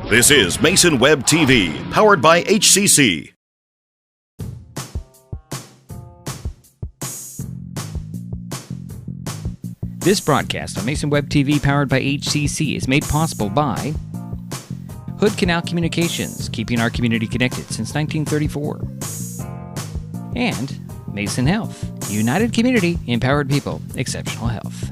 This is Mason Web TV, powered by HCC. This broadcast on Mason Web TV, powered by HCC, is made possible by Hood Canal Communications, keeping our community connected since 1934. And Mason Health, united community, empowered people, exceptional health.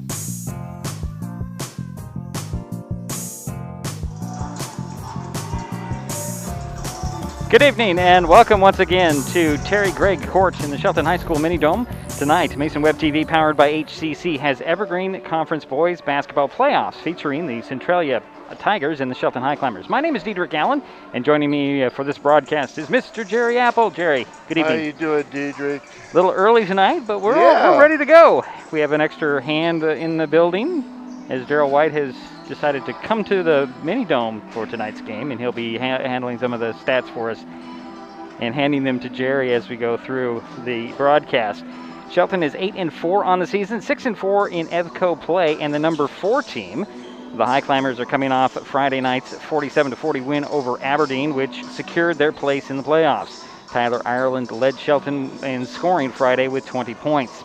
Good evening and welcome once again to Terry Gregg Court in the Shelton High School Mini Dome. Tonight, Mason Web TV, powered by HCC, has Evergreen Conference Boys Basketball Playoffs featuring the Centralia Tigers and the Shelton Highclimbers. My name is Diedrich Allen, and joining me for this broadcast is Mr. Jerry Apple. Jerry, good evening. How you doing, Diedrich? A little early tonight, but we're ready to go. We have an extra hand in the building, as Daryl White has decided to come to the Mini Dome for tonight's game, and he'll be handling some of the stats for us and handing them to Jerry as we go through the broadcast. Shelton is 8-4 on the season, 6-4 in EVCO play, and the number 4 team. The Highclimbers are coming off Friday night's 47-40 win over Aberdeen, which secured their place in the playoffs. Tyler Ireland led Shelton in scoring Friday with 20 points.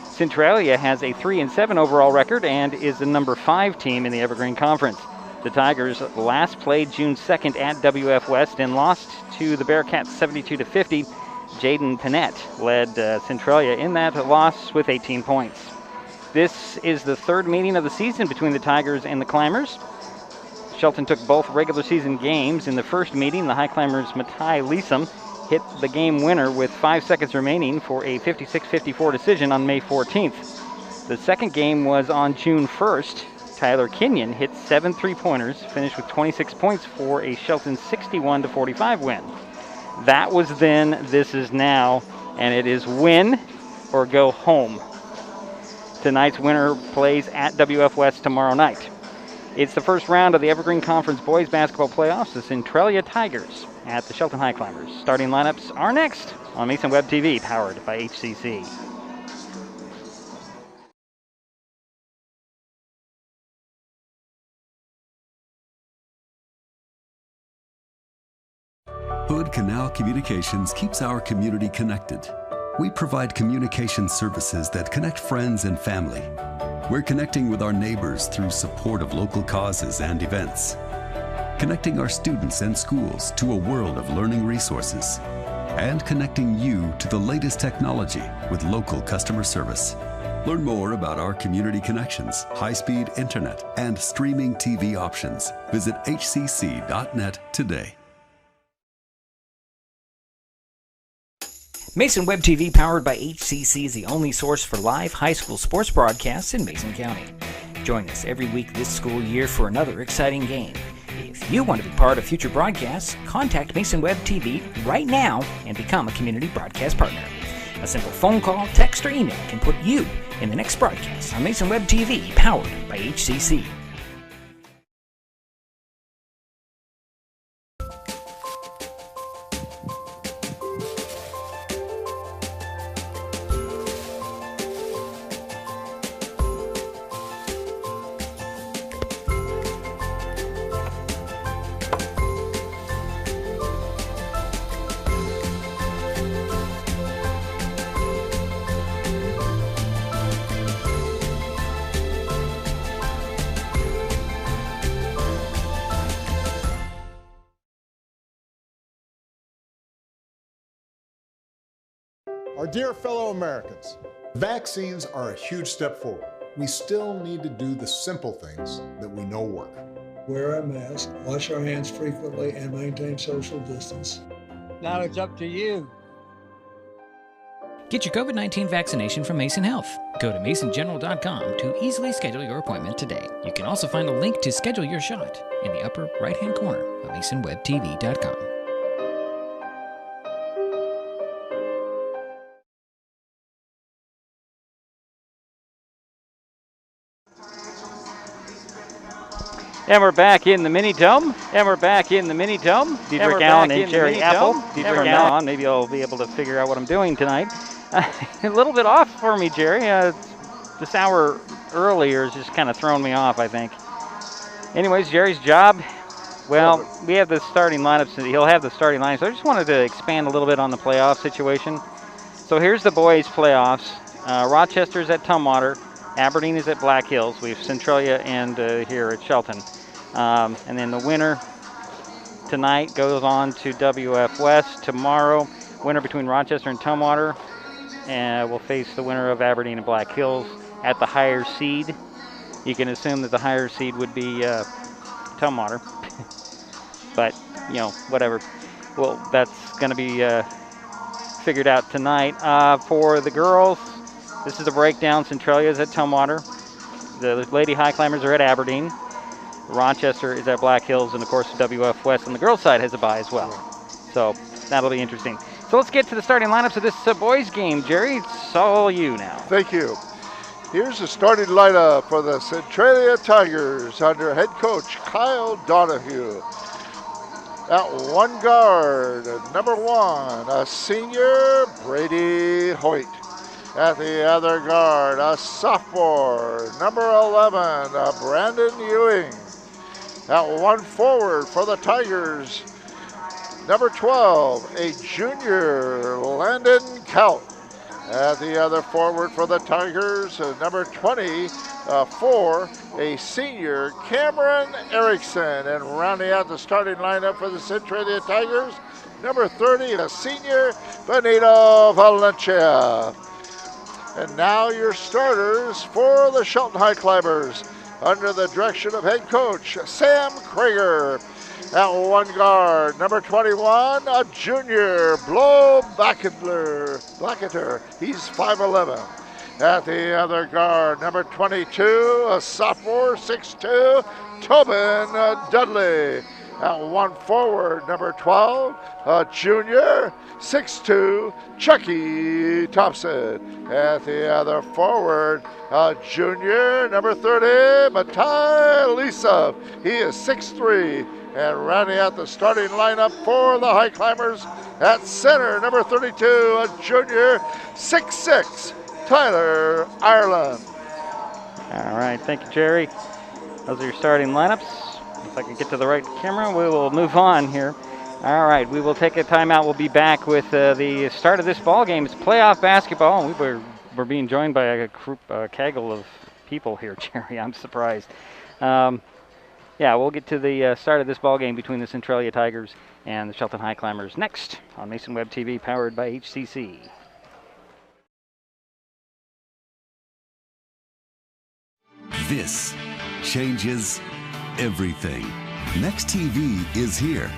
Centralia has a 3-7 overall record and is the number 5 team in the Evergreen Conference. The Tigers last played June 2nd at WF West and lost to the Bearcats 72-50. Jaden Panett led Centralia in that loss with 18 points. This is the third meeting of the season between the Tigers and the Climbers. Shelton took both regular season games. In the first meeting, the Highclimbers' Matai Leesom hit the game winner with 5 seconds remaining for a 56-54 decision on May 14th. The second game was on June 1st. Tyler Kenyon hit 7 3-pointers, finished with 26 points for a Shelton 61-45 win. That was then, this is now, and it is win or go home. Tonight's winner plays at WF West tomorrow night. It's the first round of the Evergreen Conference Boys Basketball Playoffs, the Centralia Tigers at the Shelton Highclimbers. Starting lineups are next on Mason Web TV, powered by HCC. Hood Canal Communications keeps our community connected. We provide communication services that connect friends and family. We're connecting with our neighbors through support of local causes and events, connecting our students and schools to a world of learning resources, and connecting you to the latest technology with local customer service. Learn more about our community connections, high-speed internet, and streaming TV options. Visit hcc.net today. Mason Web TV, powered by HCC, is the only source for live high school sports broadcasts in Mason County. Join us every week this school year for another exciting game. If you want to be part of future broadcasts, contact Mason Web TV right now and become a community broadcast partner. A simple phone call, text, or email can put you in the next broadcast on Mason Web TV, powered by HCC. Our dear fellow Americans, vaccines are a huge step forward. We still need to do the simple things that we know work. Wear a mask, wash our hands frequently, and maintain social distance. Now it's up to you. Get your COVID-19 vaccination from Mason Health. Go to masongeneral.com to easily schedule your appointment today. You can also find a link to schedule your shot in the upper right-hand corner of masonwebtv.com. And we're back in the Mini Dome. Diedrich Allen and Jerry Apple. Diedrich Allen, maybe I'll be able to figure out what I'm doing tonight. A little bit off for me, Jerry. This hour earlier has just kind of thrown me off, I think. Anyways, Jerry's job Well, we have the starting lineups. He'll have the starting lineups. I just wanted to expand a little bit on the playoff situation. So here's the boys' playoffs. Rochester's at Tumwater. Aberdeen is at Black Hills. We have Centralia and here at Shelton. And then the winner tonight goes on to WF West. Tomorrow, winner between Rochester and Tumwater will face the winner of Aberdeen and Black Hills at the higher seed. You can assume that the higher seed would be Tumwater. But, whatever. Well, that's going to be figured out tonight. For the girls, this is the breakdown. Centralia is at Tumwater. The Lady Highclimbers are at Aberdeen. Rochester is at Black Hills, and of course WF West on the girls' side has a bye as well. So that'll be interesting. So let's get to the starting lineups of this boys' game. Jerry, it's all you now. Thank you. Here's the starting lineup for the Centralia Tigers under head coach Kyle Donahue. At one guard, number 1, a senior, Brady Hoyt. At the other guard, a sophomore, number 11, Brandon Ewing. At one forward for the Tigers, number 12, a junior, Landon Kaut. At the other forward for the Tigers, number 24, a senior, Cameron Erickson. And rounding out the starting lineup for the Centralia Tigers, number 30, a senior, Benito Valencia. And now your starters for the Shelton Highclimbers under the direction of head coach Sam Krager. At one guard, number 21, a junior, Blow Blacketer. He's 5'11". At the other guard, number 22, a sophomore, 6'2", Tobin Dudley. At one forward, number 12, a junior, 6'2", Chucky Thompson. At the other forward, a junior, number 30, Matai Lisa. He is 6'3". And rounding out the starting lineup for the Highclimbers at center, number 32, a junior, 6'6", Tyler Ireland. All right, thank you, Jerry. Those are your starting lineups. If I can get to the right camera, we will move on here. All right, we will take a timeout. We'll be back with the start of this ball game. It's playoff basketball. We're being joined by a group, kegel of people here, Jerry. I'm surprised. Yeah, we'll get to the start of this ball game between the Centralia Tigers and the Shelton Highclimbers next on Mason Web TV, powered by HCC. This changes everything. Next TV is here.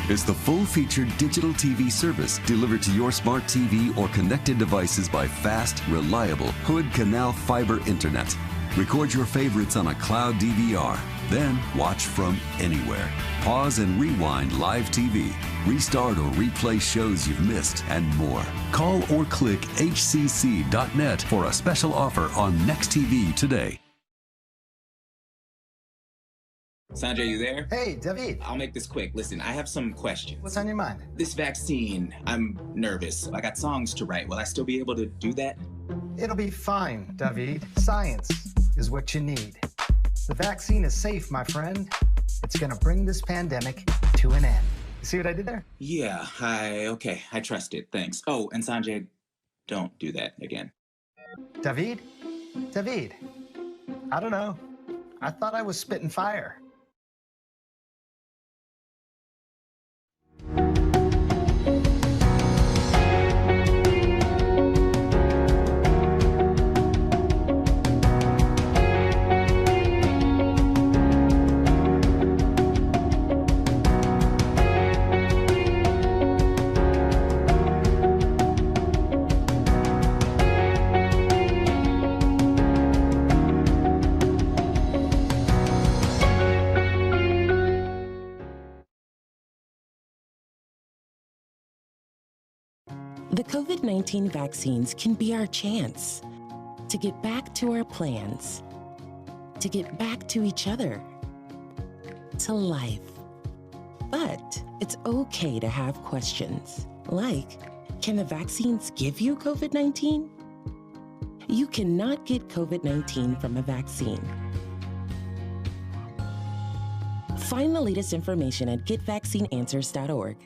It's the full-featured digital TV service delivered to your smart TV or connected devices by fast, reliable Hood Canal fiber internet. Record your favorites on a cloud DVR. Then watch from anywhere. Pause and rewind live TV. Restart or replay shows you've missed and more. Call or click hcc.net for a special offer on Next TV today. Sanjay, you there? Hey, David. I'll make this quick. Listen, I have some questions. What's on your mind? This vaccine, I'm nervous. I got songs to write. Will I still be able to do that? It'll be fine, David. Science is what you need. The vaccine is safe, my friend. It's gonna bring this pandemic to an end. You see what I did there? Yeah, okay. I trust it. Thanks. Oh, and Sanjay, don't do that again. David? I don't know. I thought I was spitting fire. The COVID-19 vaccines can be our chance to get back to our plans, to get back to each other, to life. But it's okay to have questions, like, can the vaccines give you COVID-19? You cannot get COVID-19 from a vaccine. Find the latest information at getvaccineanswers.org.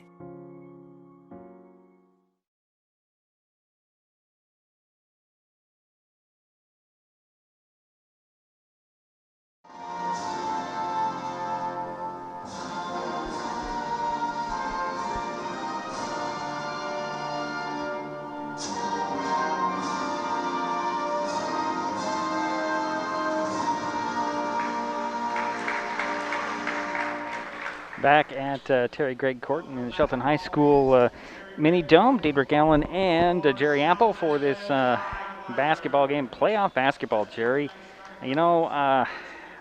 Back at Terry Gregg Court in the Shelton High School mini dome, Diedrich Allen and Jerry Apple for this basketball game, playoff basketball, Jerry. You know, I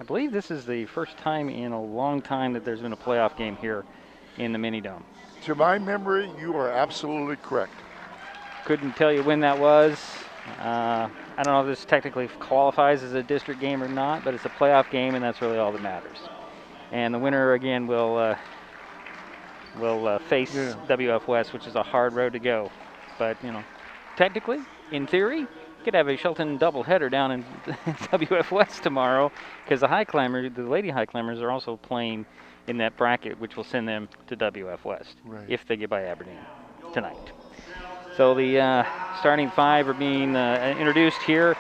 believe this is the first time in a long time that there's been a playoff game here in the mini dome. To my memory, you are absolutely correct. Couldn't tell you when that was. I don't know if this technically qualifies as a district game or not, but it's a playoff game, and that's really all that matters. And the winner again will face WF West, which is a hard road to go. But you know, technically, in theory, you could have a Shelton doubleheader down in WF West tomorrow, because the Lady Highclimbers are also playing in that bracket, which will send them to WF West if they get by Aberdeen tonight. So the starting five are being introduced here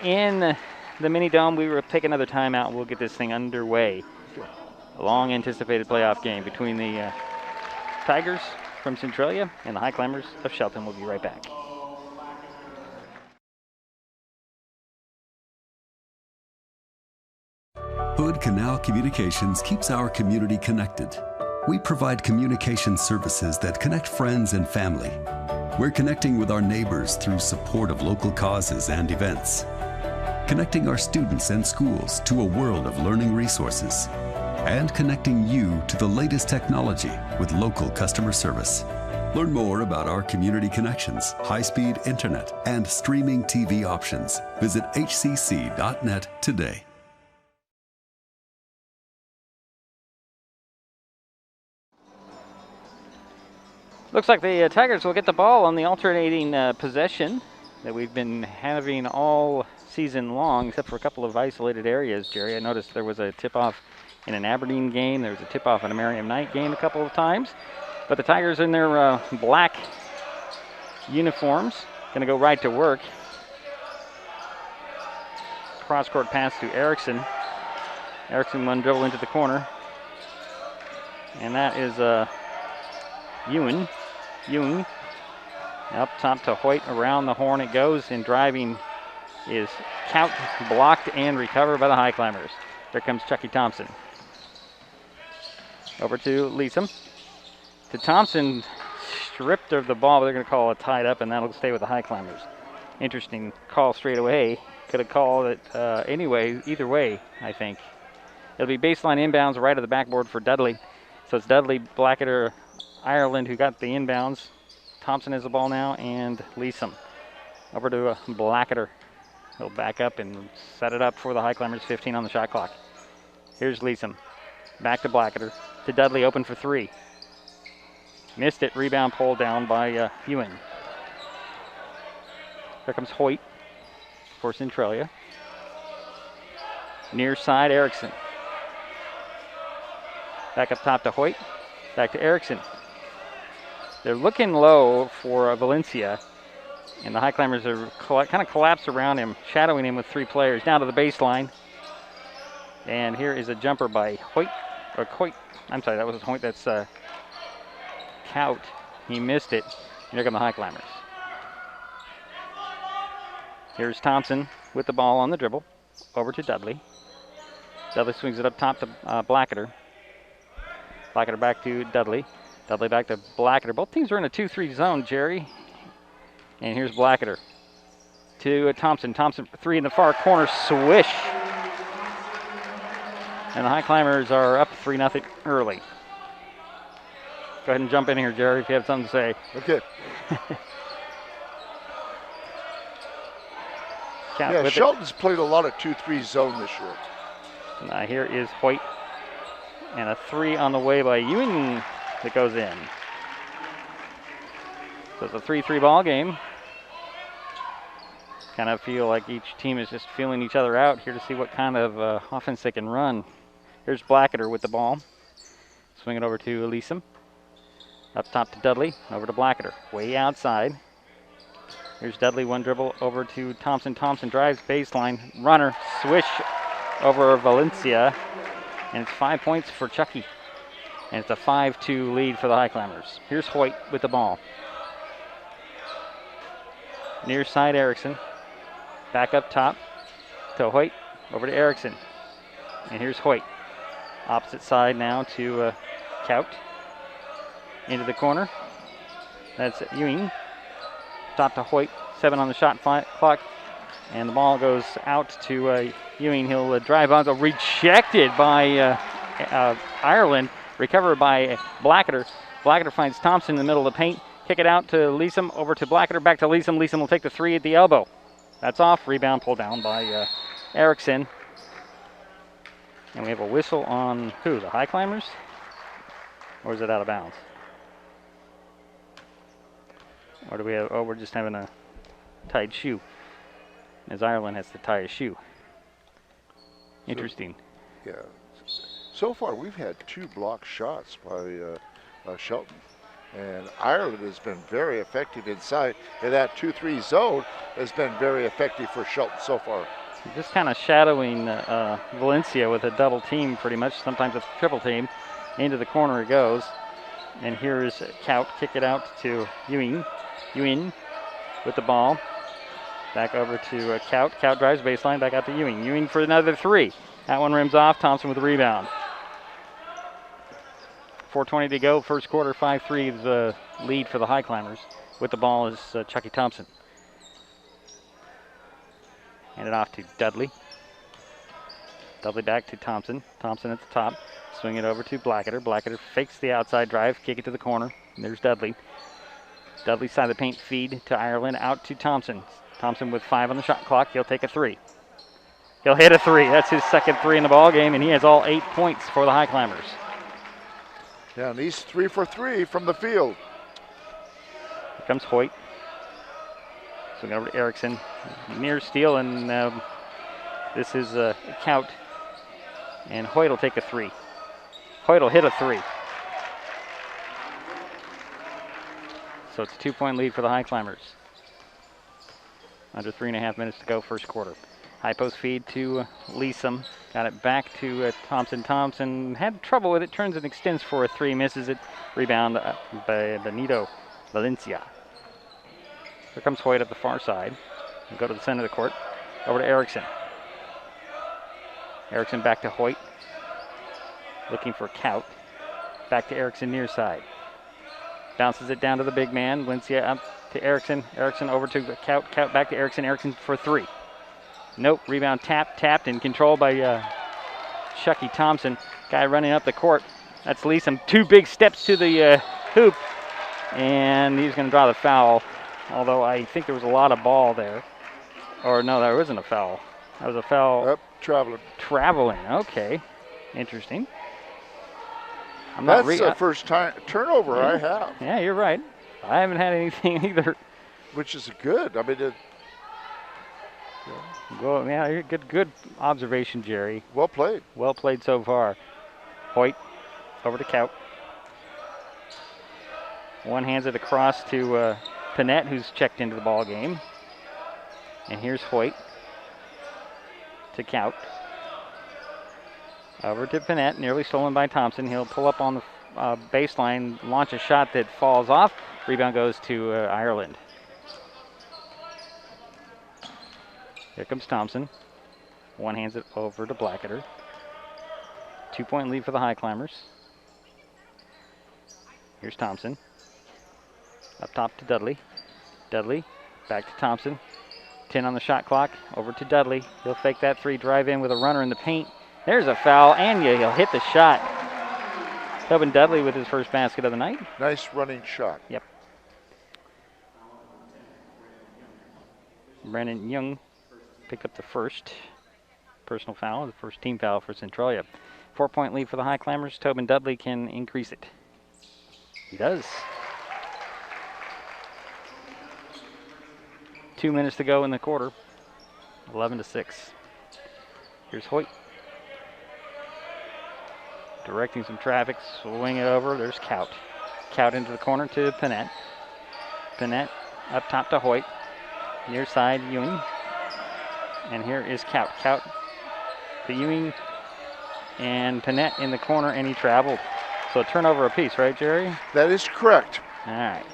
in the mini dome. We will take another timeout and we'll get this thing underway. A long anticipated playoff game between the Tigers from Centralia and the Highclimbers of Shelton. We'll be right back. Hood Canal Communications keeps our community connected. We provide communication services that connect friends and family. We're connecting with our neighbors through support of local causes and events. Connecting our students and schools to a world of learning resources. And connecting you to the latest technology with local customer service. Learn more about our community connections, high-speed internet, and streaming TV options. Visit hcc.net today. Looks like the Tigers will get the ball on the alternating possession that we've been having all season long, except for a couple of isolated areas, Jerry. I noticed there was a tip-off in an Aberdeen game. There was a tip-off in a Merriam Knight game a couple of times. But the Tigers in their black uniforms, going to go right to work. Cross-court pass to Erickson. Erickson one dribble into the corner. And that is Ewing. Up top to Hoyt, around the horn it goes, and driving is count, blocked, and recovered by the Highclimbers. Here comes Chucky Thompson. Over to Leesom. To Thompson, stripped of the ball, but they're going to call it tied up, and that'll stay with the Highclimbers. Interesting call straight away. Could have called it either way, I think. It'll be baseline inbounds right of the backboard for Dudley. So it's Dudley, Blacketer, Ireland who got the inbounds. Thompson has the ball now, and Leesom. Over to Blacketer. He'll back up and set it up for the Highclimbers, 15 on the shot clock. Here's Leesom. Back to Blacketer. To Dudley, open for three. Missed it, rebound pulled down by Ewing. Here comes Hoyt for Centralia. Near side, Erickson. Back up top to Hoyt. Back to Erickson. They're looking low for Valencia, and the Highclimbers are kind of collapsed around him, shadowing him with three players. Down to the baseline. And here is a jumper by Hoyt. Or Coit. I'm sorry, that was Hoyt. That's Cout. He missed it. Here come the Highclimbers. Here's Thompson with the ball on the dribble. Over to Dudley. Dudley swings it up top to Blacketer. Blacketer back to Dudley. Dudley back to Blacketer. Both teams are in a 2-3 zone, Jerry. And here's Blacketer. To Thompson. Thompson for three in the far corner. Swish. And the Highclimbers are up 3-0 early. Go ahead and jump in here, Jerry, if you have something to say. Okay. Yeah, Shelton's played a lot of 2-3 zone this year. Now here is Hoyt. And a three on the way by Ewing that goes in. So it's a 3-3 ball game. Kind of feel like each team is just feeling each other out here to see what kind of offense they can run. Here's Blackadder with the ball. Swing it over to Elisum. Up top to Dudley. Over to Blackadder. Way outside. Here's Dudley. One dribble over to Thompson. Thompson drives baseline. Runner. Swish over Valencia. And it's 5 points for Chucky. And it's a 5-2 lead for the Highclimbers. Here's Hoyt with the ball. Near side Erickson. Back up top to Hoyt. Over to Erickson. And here's Hoyt. Opposite side now to Kout. Into the corner. That's Ewing. Top to Hoyt. 7 on the shot clock. And the ball goes out to Ewing. He'll drive on. Rejected by Ireland. Recovered by Blackadder. Blackadder finds Thompson in the middle of the paint. Kick it out to Leesom. Over to Blackadder. Back to Leesom. Leesom will take the 3 at the elbow. That's off. Rebound pulled down by Erickson. And we have a whistle on who? The Highclimbers? Or is it out of bounds? Or do we have, oh, we're just having a tied shoe. As Ireland has to tie a shoe. Interesting. Yeah. So far, we've had 2 block shots by Shelton. And Ireland has been very effective inside. And that 2-3 zone has been very effective for Shelton so far. Just kind of shadowing Valencia with a double team pretty much, sometimes a triple team. Into the corner it goes. And here is Kout. Kick it out to Ewing. Ewing with the ball. Back over to Kout. Kout drives baseline, back out to Ewing. Ewing for another 3. That one rims off. Thompson with the rebound. 4:20 to go. First quarter, 5-3 is the lead for the Highclimbers. With the ball is Chucky Thompson. Hand it off to Dudley. Dudley back to Thompson. Thompson at the top. Swing it over to Blackadder. Blackadder fakes the outside drive. Kick it to the corner. And there's Dudley. Dudley side of the paint feed to Ireland. Out to Thompson. Thompson with 5 on the shot clock. He'll take a 3. He'll hit a 3. That's his second 3 in the ball game, and he has all 8 points for the Highclimbers. Yeah, and he's 3 for 3 from the field. Here comes Hoyt. Swing over to Erickson. Near steal, and this is Kout. And Hoyt will take a 3. Hoyt will hit a 3. So it's a 2-point lead for the Highclimbers. Under 3.5 minutes to go, first quarter. High post feed to Leesom. Got it back to Thompson. Thompson had trouble with it. Turns and extends for a 3. Misses it. Rebound by Benito Valencia. Here comes Hoyt up the far side. We'll go to the center of the court. Over to Erickson. Erickson back to Hoyt. Looking for Kout. Back to Erickson near side. Bounces it down to the big man. Valencia up to Erickson. Erickson over to Kout. Kout back to Erickson. Erickson for 3. Nope. Rebound tapped and controlled by Chucky Thompson. Guy running up the court. That's Leesom. 2 big steps to the hoop. And he's going to draw the foul. Although I think there was a lot of ball there. Or no, there wasn't a foul. That was a foul. Yep, traveling. Traveling. Okay. Interesting. That's the first time turnover I have. Yeah, you're right. I haven't had anything either. Which is good. I mean, Well, yeah, good observation, Jerry. Well played. Well played so far. Hoyt over to Kout. One hands it across to Panette, who's checked into the ball game. And here's Hoyt to Kout. Over to Panette, nearly stolen by Thompson. He'll pull up on the baseline, launch a shot that falls off. Rebound goes to Ireland. Here comes Thompson. One hands it over to Blackadder. 2-point lead for the Highclimbers. Here's Thompson. Up top to Dudley. Dudley back to Thompson. 10 on the shot clock. Over to Dudley. He'll fake that 3, drive in with a runner in the paint. There's a foul, and he'll hit the shot. Tobin Dudley with his first basket of the night. Nice running shot. Yep. Brandon Young picked up the first personal foul, the first team foul for Centralia. 4-point lead for the Highclimbers. Tobin Dudley can increase it. He does. 2 minutes to go in the quarter. 11-6. Here's Hoyt. directing some traffic, swing it over. There's Kaut. Kaut into the corner to Panett. Panett up top to Hoyt. Near side, Ewing. And here is Kaut. Kaut to Ewing and Panett in the corner, and he traveled. So a turnover apiece, right, Jerry? That is correct. All right.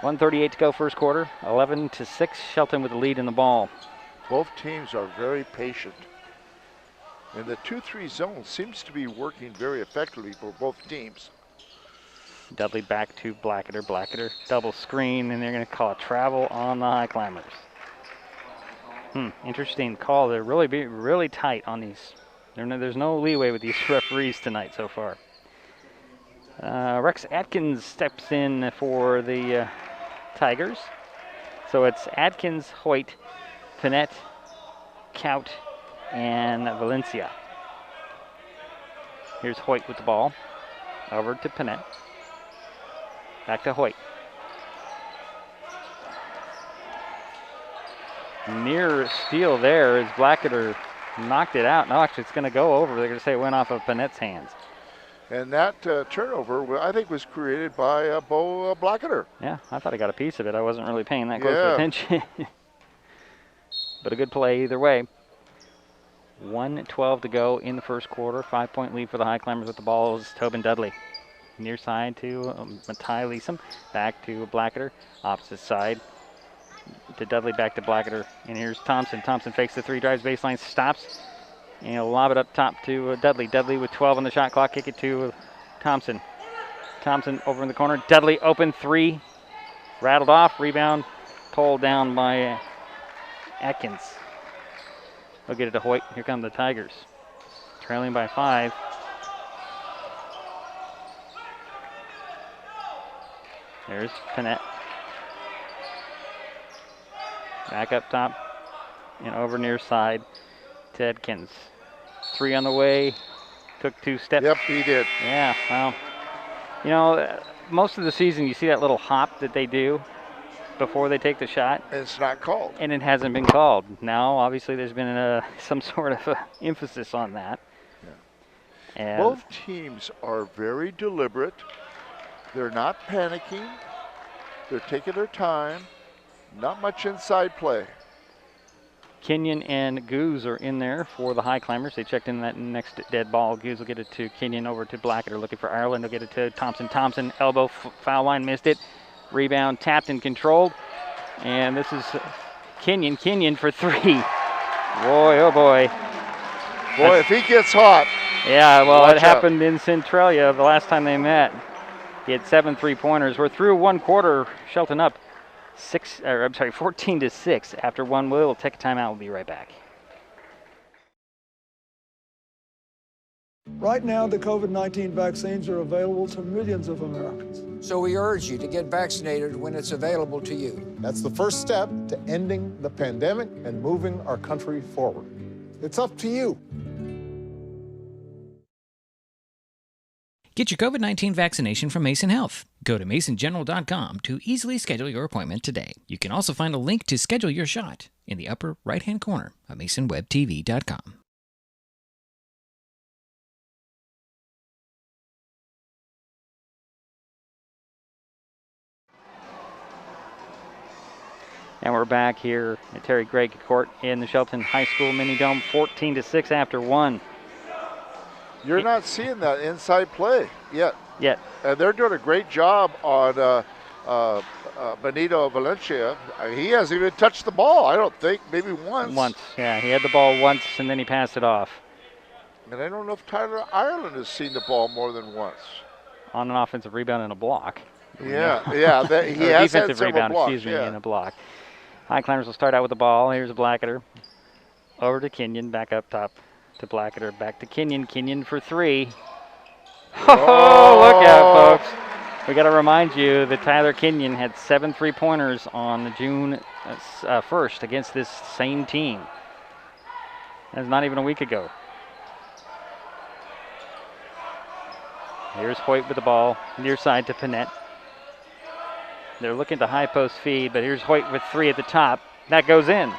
1:38 to go first quarter. 11-6. Shelton with the lead in the ball. Both teams are very patient. And the 2-3 zone seems to be working very effectively for both teams. Dudley back to Blacketer. Blacketer double screen, and they're going to call a travel on the Highclimbers. Interesting call. They're really tight on these. There's no leeway with these referees tonight so far. Rex Atkins steps in for the Tigers. So it's Atkins, Hoyt, Panett, Kaut, and Valencia. Here's Hoyt with the ball. Over to Panett. Back to Hoyt. Near steal there as Blacketer knocked it out. No, actually it's going to go over. They're going to say it went off of Panett's hands. And that turnover, I think, was created by Bo Blacketer. Yeah, I thought I got a piece of it. I wasn't really paying that close attention. But a good play either way. 1:12 to go in the first quarter. 5-point lead for the Highclimbers with the ball is Tobin Dudley. Near side to Matai Leesom. Back to Blacketer. Opposite side to Dudley, back to Blacketer. And here's Thompson. Thompson fakes the three, drives baseline, stops. And he'll lob it up top to Dudley. Dudley with 12 on the shot clock. Kick it to Thompson. Thompson over in the corner. Dudley open three. Rattled off. Rebound pulled down by Atkins. They'll get it to Hoyt. Here come the Tigers. Trailing by 5. There's Panett. Back up top and over near side to Atkins. 3 on the way. Took 2 steps. Yep, he did. Yeah, well, you know, most of the season you see that little hop that they do before they take the shot. And it's not called. And it hasn't been called. Now, obviously, there's been some sort of emphasis on that. Yeah. And both teams are very deliberate. They're not panicking. They're taking their time. Not much inside play. Kenyon and Goose are in there for the Highclimbers. They checked in that next dead ball. Goose will get it to Kenyon, over to Blacketer, looking for Ireland. They'll get it to Thompson. Thompson, elbow, foul line, missed it. Rebound tapped and controlled. And this is Kenyon. Kenyon for 3. Boy, oh boy. Boy, if he gets hot. Yeah, well, it happened out. in Centralia the last time they met. He had 7 3-pointers. We're through one quarter. Shelton up 14-6 after one. We'll take a timeout. We'll be right back. Right now, the COVID-19 vaccines are available to millions of Americans. So we urge you to get vaccinated when it's available to you. That's the first step to ending the pandemic and moving our country forward. It's up to you. Get your COVID-19 vaccination from Mason Health. Go to masongeneral.com to easily schedule your appointment today. You can also find a link to schedule your shot in the upper right-hand corner of masonwebtv.com. And we're back here at Terry Gregg Court in the Shelton High School Mini Dome, 14-6 after one. You're not seeing that inside play yet. And they're doing a great job on Benito Valencia. He hasn't even touched the ball, I don't think, maybe once. Once, yeah. He had the ball once, and then he passed it off. And I don't know if Tyler Ireland has seen the ball more than once. On an offensive rebound and a block. Yeah, he has defensive had rebound, blocks, and a block. Highclimbers will start out with the ball. Here's a Blacketer. Over to Kenyon, back up top to Blacketer, back to Kenyon. Kenyon for 3. Oh, look out, folks. We got to remind you that Tyler Kenyon had 7 3-pointers on June 1st against this same team. That's not even a week ago. Here's Hoyt with the ball, near side to Panett. They're looking to high post feed, but here's Hoyt with 3 at the top. That goes in.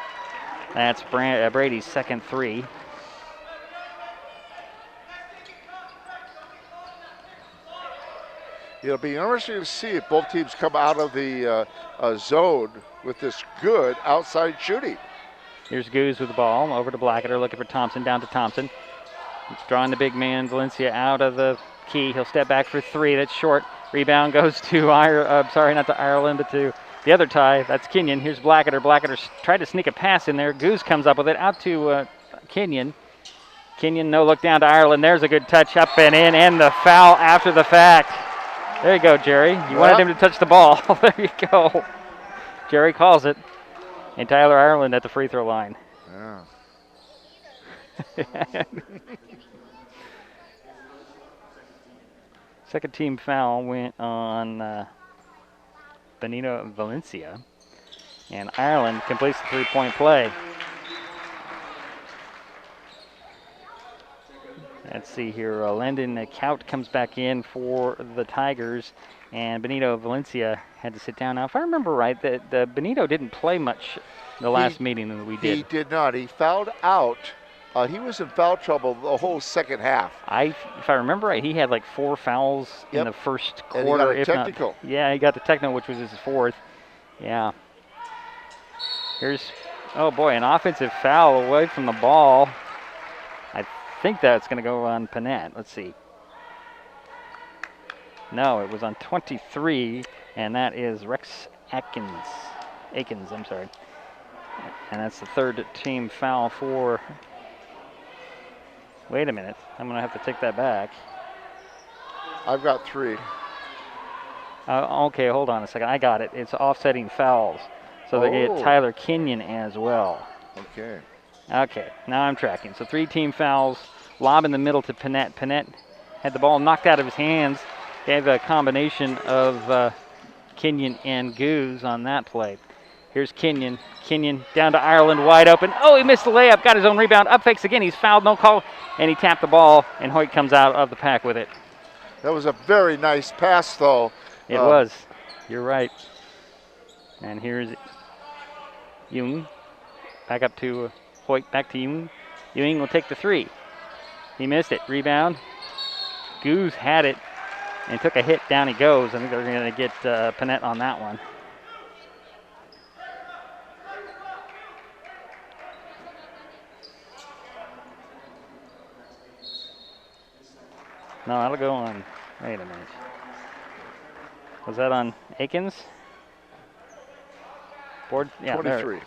That's Brady's second 3. It'll be interesting to see if both teams come out of the zone with this good outside shooting. Here's Goose with the ball over to Blackadder, looking for Thompson, down to Thompson. He's drawing the big man, Valencia, out of the key. He'll step back for three. That's short. Rebound goes to not to Ireland, but to the other tie. That's Kenyon. Here's Blackadder. Blackadder tried to sneak a pass in there. Goose comes up with it out to Kenyon. Kenyon, no look down to Ireland. There's a good touch up and in, and the foul after the fact. There you go, Jerry. You wanted him to touch the ball. There you go. Jerry calls it. And Tyler Ireland at the free throw line. Yeah. Second team foul went on Benito Valencia. And Ireland completes the three-point play. Let's see here. Landon Kaut comes back in for the Tigers, and Benito Valencia had to sit down. Now, if I remember right, that Benito didn't play much the last meeting that we did. He did not. He fouled out. He was in foul trouble the whole second half. If I remember right, he had like 4 fouls in the first quarter. And he got a technical. He got the technical, which was his 4th. Yeah. Here's, oh boy, an offensive foul away from the ball. I think that's going to go on Panett. Let's see. No, it was on 23, and that is Rex Akins, I'm sorry. And that's the third team foul for, wait a minute, I'm going to have to take that back. I've got 3. Okay, hold on a second. I got it. It's offsetting fouls. So they get Tyler Kenyon as well. Okay. Okay, now I'm tracking. So 3 team fouls, lob in the middle to Panett. Panett had the ball knocked out of his hands. Gave a combination of Kenyon and Goose on that play. Here's Kenyon. Kenyon down to Ireland, wide open. Oh, he missed the layup, got his own rebound, up fakes again. He's fouled, no call, and he tapped the ball, and Hoyt comes out of the pack with it. That was a very nice pass, though. It was. You're right. And here's Ewing. Back up to Hoyt, back to Ewing. Ewing will take the 3. He missed it. Rebound. Goose had it and took a hit. Down he goes. I think they're going to get Panett on that one. No, that'll go on. Wait a minute. Was that on Akins? Board? Yeah, 23.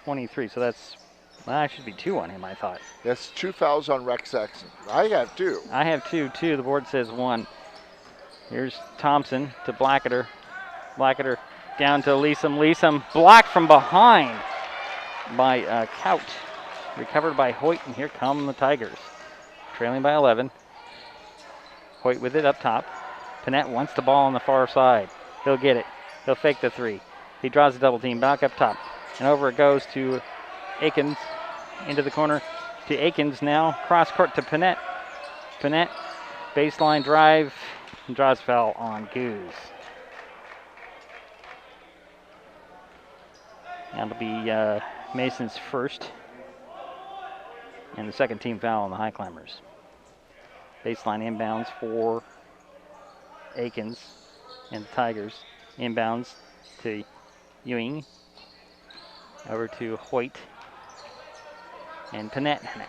23. So that's, well, that should be 2 on him, I thought. That's 2 fouls on Rex Saxon. I have 2. I have 2, too. The board says 1. Here's Thompson to Blackadder. Blackadder down to Leesom. Leesom blocked from behind by Kaut. Recovered by Hoyt, and here come the Tigers. Trailing by 11. Hoyt with it up top. Panett wants the ball on the far side. He'll get it. He'll fake the 3. He draws a double team back up top. And over it goes to Akins. Into the corner to Akins now. Cross court to Panett. Panett, baseline drive. And draws foul on Goose. That'll be Mason's first. And the second team foul on the Highclimbers. Baseline inbounds for Akins and the Tigers. Inbounds to Ewing. Over to Hoyt. And Panett now.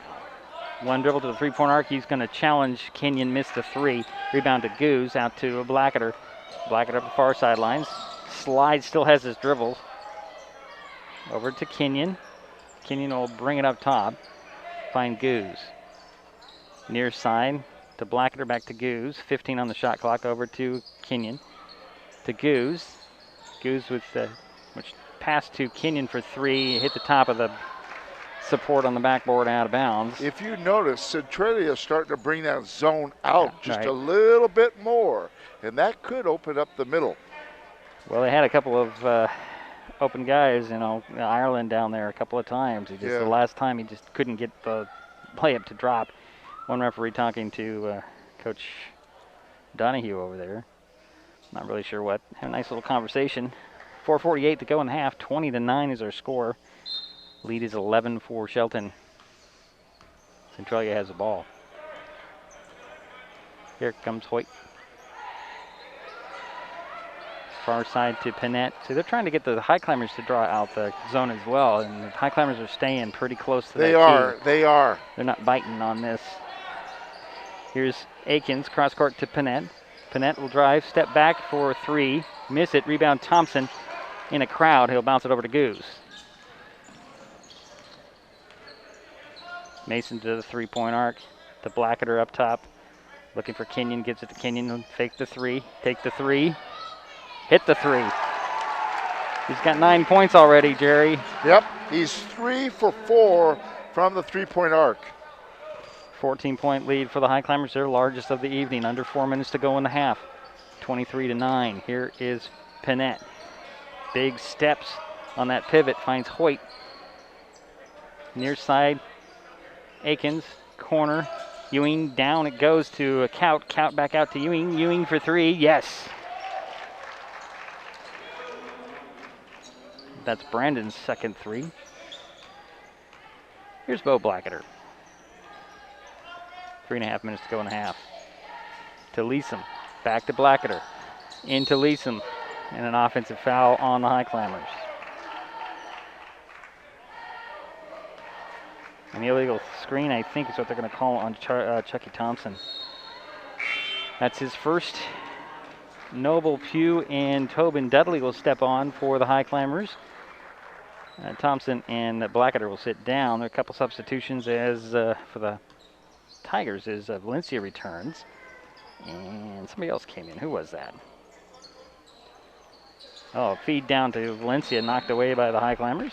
One dribble to the 3-point arc. He's going to challenge Kenyon. Missed the 3. Rebound to Goose. Out to Blackadder. Blackadder up the far sidelines. Slide still has his dribbles. Over to Kenyon. Kenyon will bring it up top. Find Goose. Near side to Blackadder, back to Goose. 15 on the shot clock. Over to Kenyon. To Goose. Goose with the which pass to Kenyon for 3. Hit the top of the support on the backboard, out of bounds. If you notice, Centralia is starting to bring that zone out just a little bit more, and that could open up the middle. Well, they had a couple of open guys, Ireland down there a couple of times. The last time he just couldn't get the layup to drop. One referee talking to Coach Donahue over there. Not really sure what. Had a nice little conversation. 4:48 to go in the half. 20-9 is our score. Lead is 11 for Shelton. Centralia has the ball. Here comes Hoyt. Far side to Panett. So they're trying to get the Highclimbers to draw out the zone as well, and the Highclimbers are staying pretty close to that key. They are. They're not biting on this. Here's Akins, cross court to Panett. Panett will drive, step back for 3, miss it, rebound Thompson. In a crowd, he'll bounce it over to Goose. Mason to the 3-point arc, to Blackadder up top. Looking for Kenyon, gives it to Kenyon, fake the 3, take the 3, hit the 3. He's got 9 points already, Jerry. Yep, he's 3 for 4 from the 3-point arc. 14-point lead for the Highclimbers, their largest of the evening. Under 4 minutes to go in the half. 23-9. Here is Panett. Big steps on that pivot, finds Hoyt. Near side, Akins, corner. Ewing down, it goes to a Count. Count back out to Ewing. Ewing for 3, yes. That's Brandon's second 3. Here's Bo Blackadder. 3.5 minutes to go in the half. To Leeson, back to Blackadder. Into Leeson, and an offensive foul on the Highclimbers. An illegal screen, I think, is what they're going to call on Chucky Thompson. That's his first. Noble, Pugh, and Tobin Dudley will step on for the Highclimbers. Thompson and Blackadder will sit down. There are a couple substitutions as for the Tigers as Valencia returns. And somebody else came in. Who was that? Oh, feed down to Valencia, knocked away by the Highclimbers.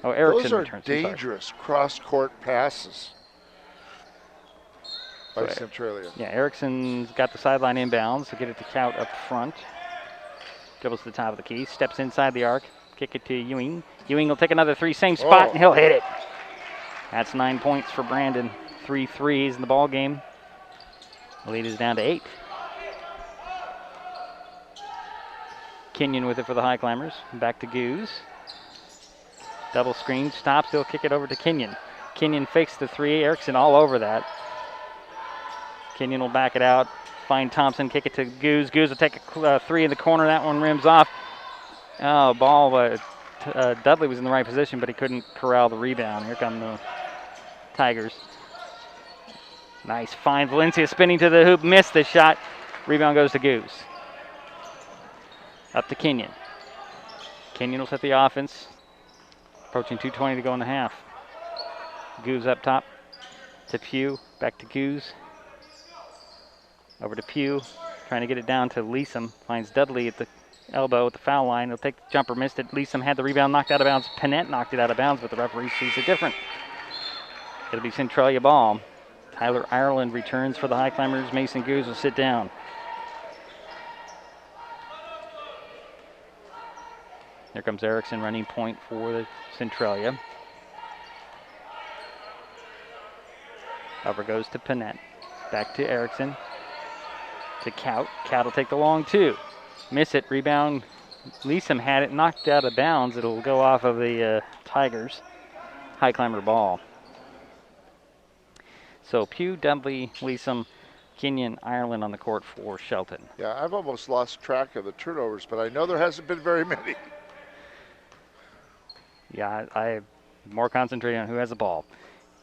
Oh, Erickson returns. Those are dangerous cross-court passes by Centralia. Yeah, Erickson's got the sideline inbounds to get it to Count up front. Dribbles to the top of the key, steps inside the arc, kick it to Ewing. Ewing will take another 3, same spot, and he'll hit it. That's 9 points for Brandon. 3 threes in the ball game. The lead is down to 8. Kenyon with it for the Highclimbers. Back to Goose. Double screen, stops, he'll kick it over to Kenyon. Kenyon fakes the 3, Erickson all over that. Kenyon will back it out, find Thompson, kick it to Goose. Goose will take a 3 in the corner, that one rims off. Oh, ball, but Dudley was in the right position, but he couldn't corral the rebound. Here come the Tigers. Nice find, Valencia spinning to the hoop, missed the shot. Rebound goes to Goose. Up to Kenyon. Kenyon will set the offense. Approaching 2:20 to go in the half. Goose up top to Pugh, back to Goose. Over to Pugh, trying to get it down to Leeson. Finds Dudley at the elbow at the foul line. He'll take the jumper, missed it. Leeson had the rebound, knocked out of bounds. Panett knocked it out of bounds, but the referee sees it different. It'll be Centralia ball. Tyler Ireland returns for the Highclimbers. Mason Goose will sit down. Here comes Erickson running point for the Centralia. Over goes to Panett. Back to Erickson. To Count. Count will take the long 2. Miss it. Rebound. Leeson had it knocked out of bounds. It'll go off of the Tigers. Highclimber ball. So Pugh, Dudley, Leeson, Kenyon, Ireland on the court for Shelton. Yeah, I've almost lost track of the turnovers, but I know there hasn't been very many. Yeah, I'm more concentrated on who has the ball.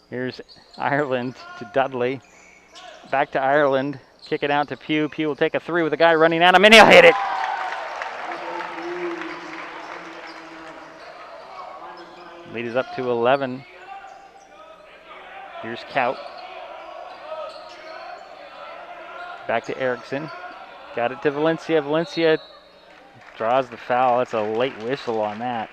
Here's Ireland to Dudley. Back to Ireland. Kick it out to Pugh. Pugh will take a 3 with a guy running at him, and he'll hit it. Lead is up to 11. Here's Count. Back to Erickson. Got it to Valencia. Valencia draws the foul. That's a late whistle on that.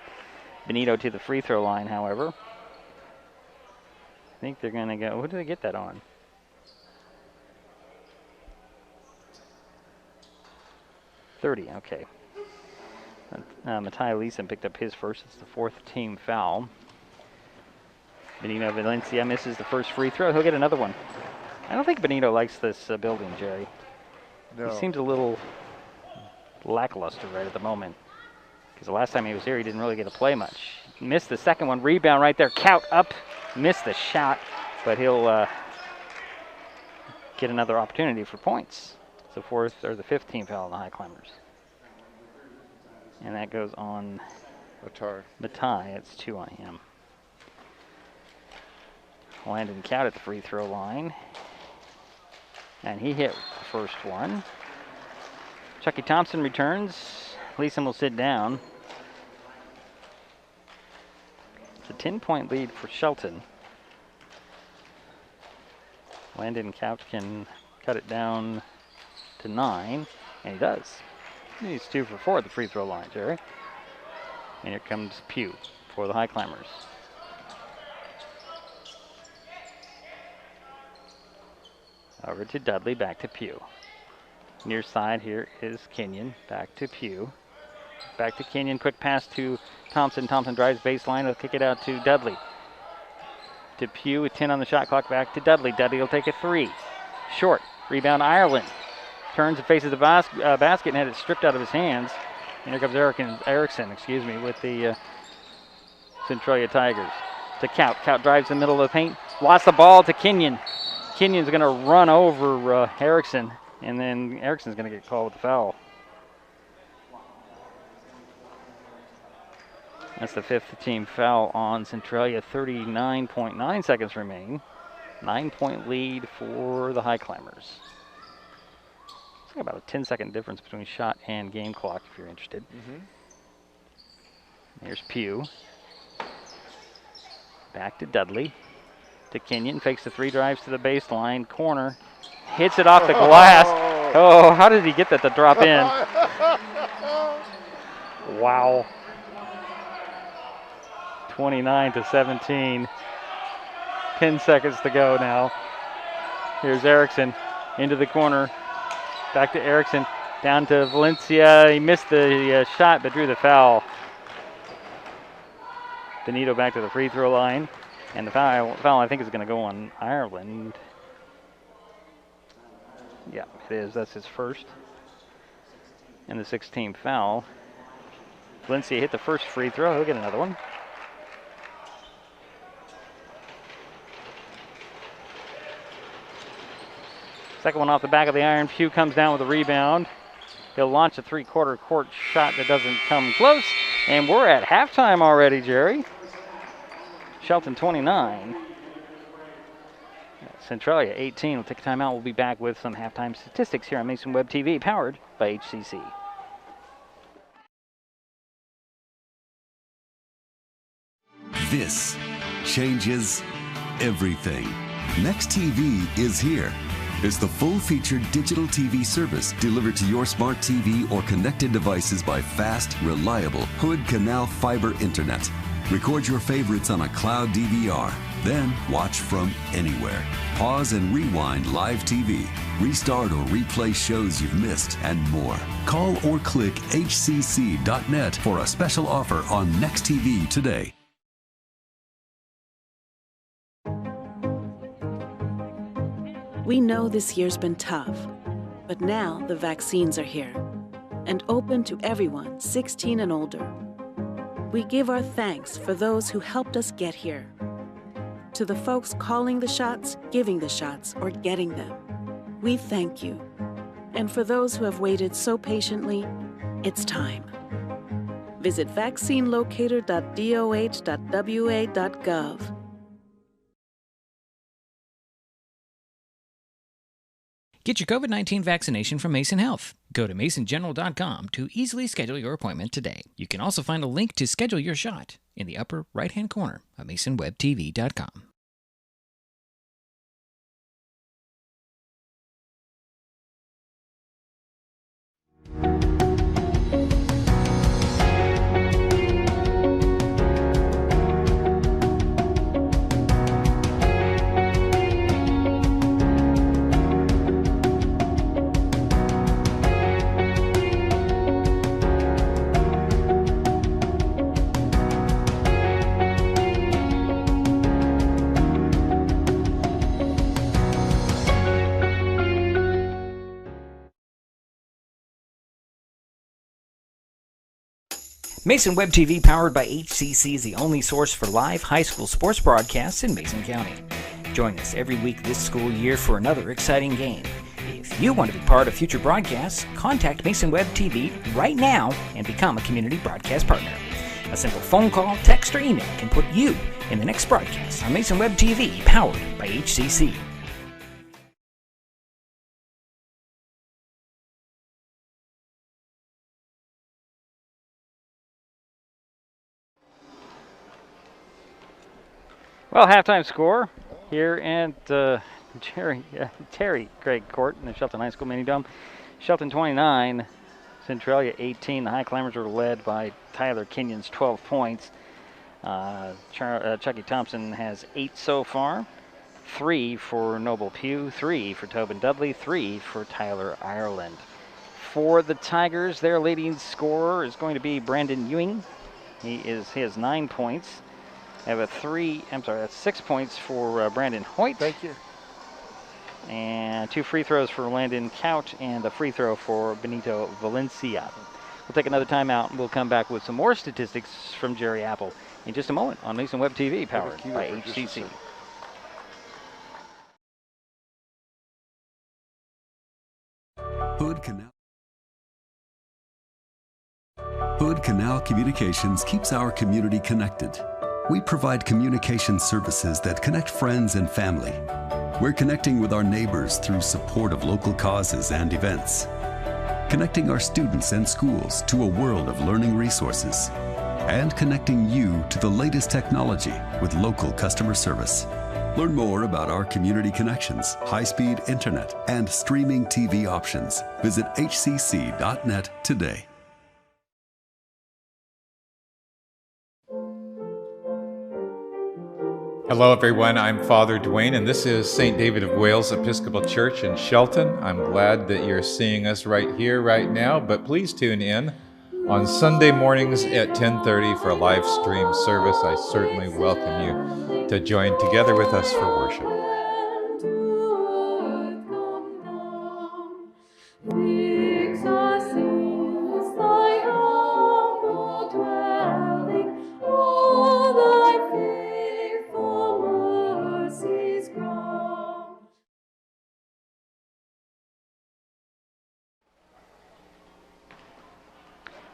Benito to the free throw line, however. I think they're going to go. Who did they get that on? .30, okay. Matai Leeson picked up his first. It's the 4th team foul. Benito Valencia misses the first free throw. He'll get another one. I don't think Benito likes this building, Jerry. No. He seems a little lackluster right at the moment. Because the last time he was here, he didn't really get to play much. Missed the second one. Rebound right there. Count up. Missed the shot. But he'll get another opportunity for points. It's the 4th or the 5th team foul on the Highclimbers. And that goes on Matai. It's 2 on him. Landon Count at the free throw line. And he hit the first one. Chucky Thompson returns. Leeson will sit down. It's a 10-point lead for Shelton. Landon Couch can cut it down to 9, and he does. He's 2 for 4 at the free throw line, Jerry. And here comes Pugh for the Highclimbers. Over to Dudley, back to Pugh. Near side here is Kenyon, back to Pugh. Back to Kenyon, quick pass to Thompson. Thompson drives baseline, he'll kick it out to Dudley. To Pugh with 10 on the shot clock, back to Dudley. Dudley will take a 3. Short, rebound Ireland. Turns and faces the basket and had it stripped out of his hands. And here comes Erickson, with the Centralia Tigers. To Count. Count drives the middle of the paint. Lost the ball to Kenyon. Kenyon's going to run over Erickson, and then Erickson's going to get called with the foul. That's the 5th team foul on Centralia. 39.9 seconds remain. 9-point lead for the Highclimbers. It's about a 10-second difference between shot and game clock if you're interested. Here's Pugh. Back to Dudley. To Kenyon. Fakes the 3, drives to the baseline. Corner. Hits it off the glass. Oh, how did he get that to drop in? Wow. 29-17. 10 seconds to go now. Here's Erickson into the corner. Back to Erickson. Down to Valencia. He missed the shot but drew the foul. Benito back to the free throw line. And the foul I think is going to go on Ireland. Yeah, it is. That's his first. And the 6th foul. Valencia hit the first free throw. He'll get another one. Second one off the back of the iron. Pugh comes down with a rebound. He'll launch a 3/4 court shot that doesn't come close. And we're at halftime already, Jerry. Shelton 29. Centralia 18. We'll take a timeout. We'll be back with some halftime statistics here on Mason Web TV, powered by HCC. This changes everything. Next TV is here. It's the full-featured digital TV service delivered to your smart TV or connected devices by fast, reliable Hood Canal fiber internet. Record your favorites on a cloud DVR, then watch from anywhere. Pause and rewind live TV, restart or replay shows you've missed, and more. Call or click hcc.net for a special offer on Next TV today. We know this year's been tough, but now the vaccines are here and open to everyone 16 and older. We give our thanks for those who helped us get here. To the folks calling the shots, giving the shots, or getting them, we thank you. And for those who have waited so patiently, it's time. Visit vaccinelocator.doh.wa.gov. Get your COVID-19 vaccination from Mason Health. Go to masongeneral.com to easily schedule your appointment today. You can also find a link to schedule your shot in the upper right-hand corner of masonwebtv.com. Mason Web TV, powered by HCC, is the only source for live high school sports broadcasts in Mason County. Join us every week this school year for another exciting game. If you want to be part of future broadcasts, contact Mason Web TV right now and become a community broadcast partner. A simple phone call, text, or email can put you in the next broadcast on Mason Web TV, powered by HCC. Well, halftime score here at Terry Craig Court in the Shelton High School Mini Dome. Shelton 29, Centralia 18. The Highclimbers were led by Tyler Kenyon's 12 points. Chucky Thompson has 8 so far. 3 for Noble Pugh, 3 for Tobin Dudley, 3 for Tyler Ireland. For the Tigers, their leading scorer is going to be Brandon Ewing. He has 9 points. I have that's 6 points for Brandon Hoyt. Thank you. And 2 free throws for Landon Couch and a free throw for Benito Valencia. We'll take another timeout and we'll come back with some more statistics from Jerry Apple in just a moment on Mason Web TV, powered by HCC. Hood Canal Communications keeps our community connected. We provide communication services that connect friends and family. We're connecting with our neighbors through support of local causes and events. Connecting our students and schools to a world of learning resources. And connecting you to the latest technology with local customer service. Learn more about our community connections, high-speed internet, and streaming TV options. Visit hcc.net today. Hello everyone, I'm Father Dwayne and this is St. David of Wales Episcopal Church in Shelton. I'm glad that you're seeing us right here, right now, but please tune in on Sunday mornings at 10:30 for a live stream service. I certainly welcome you to join together with us for worship.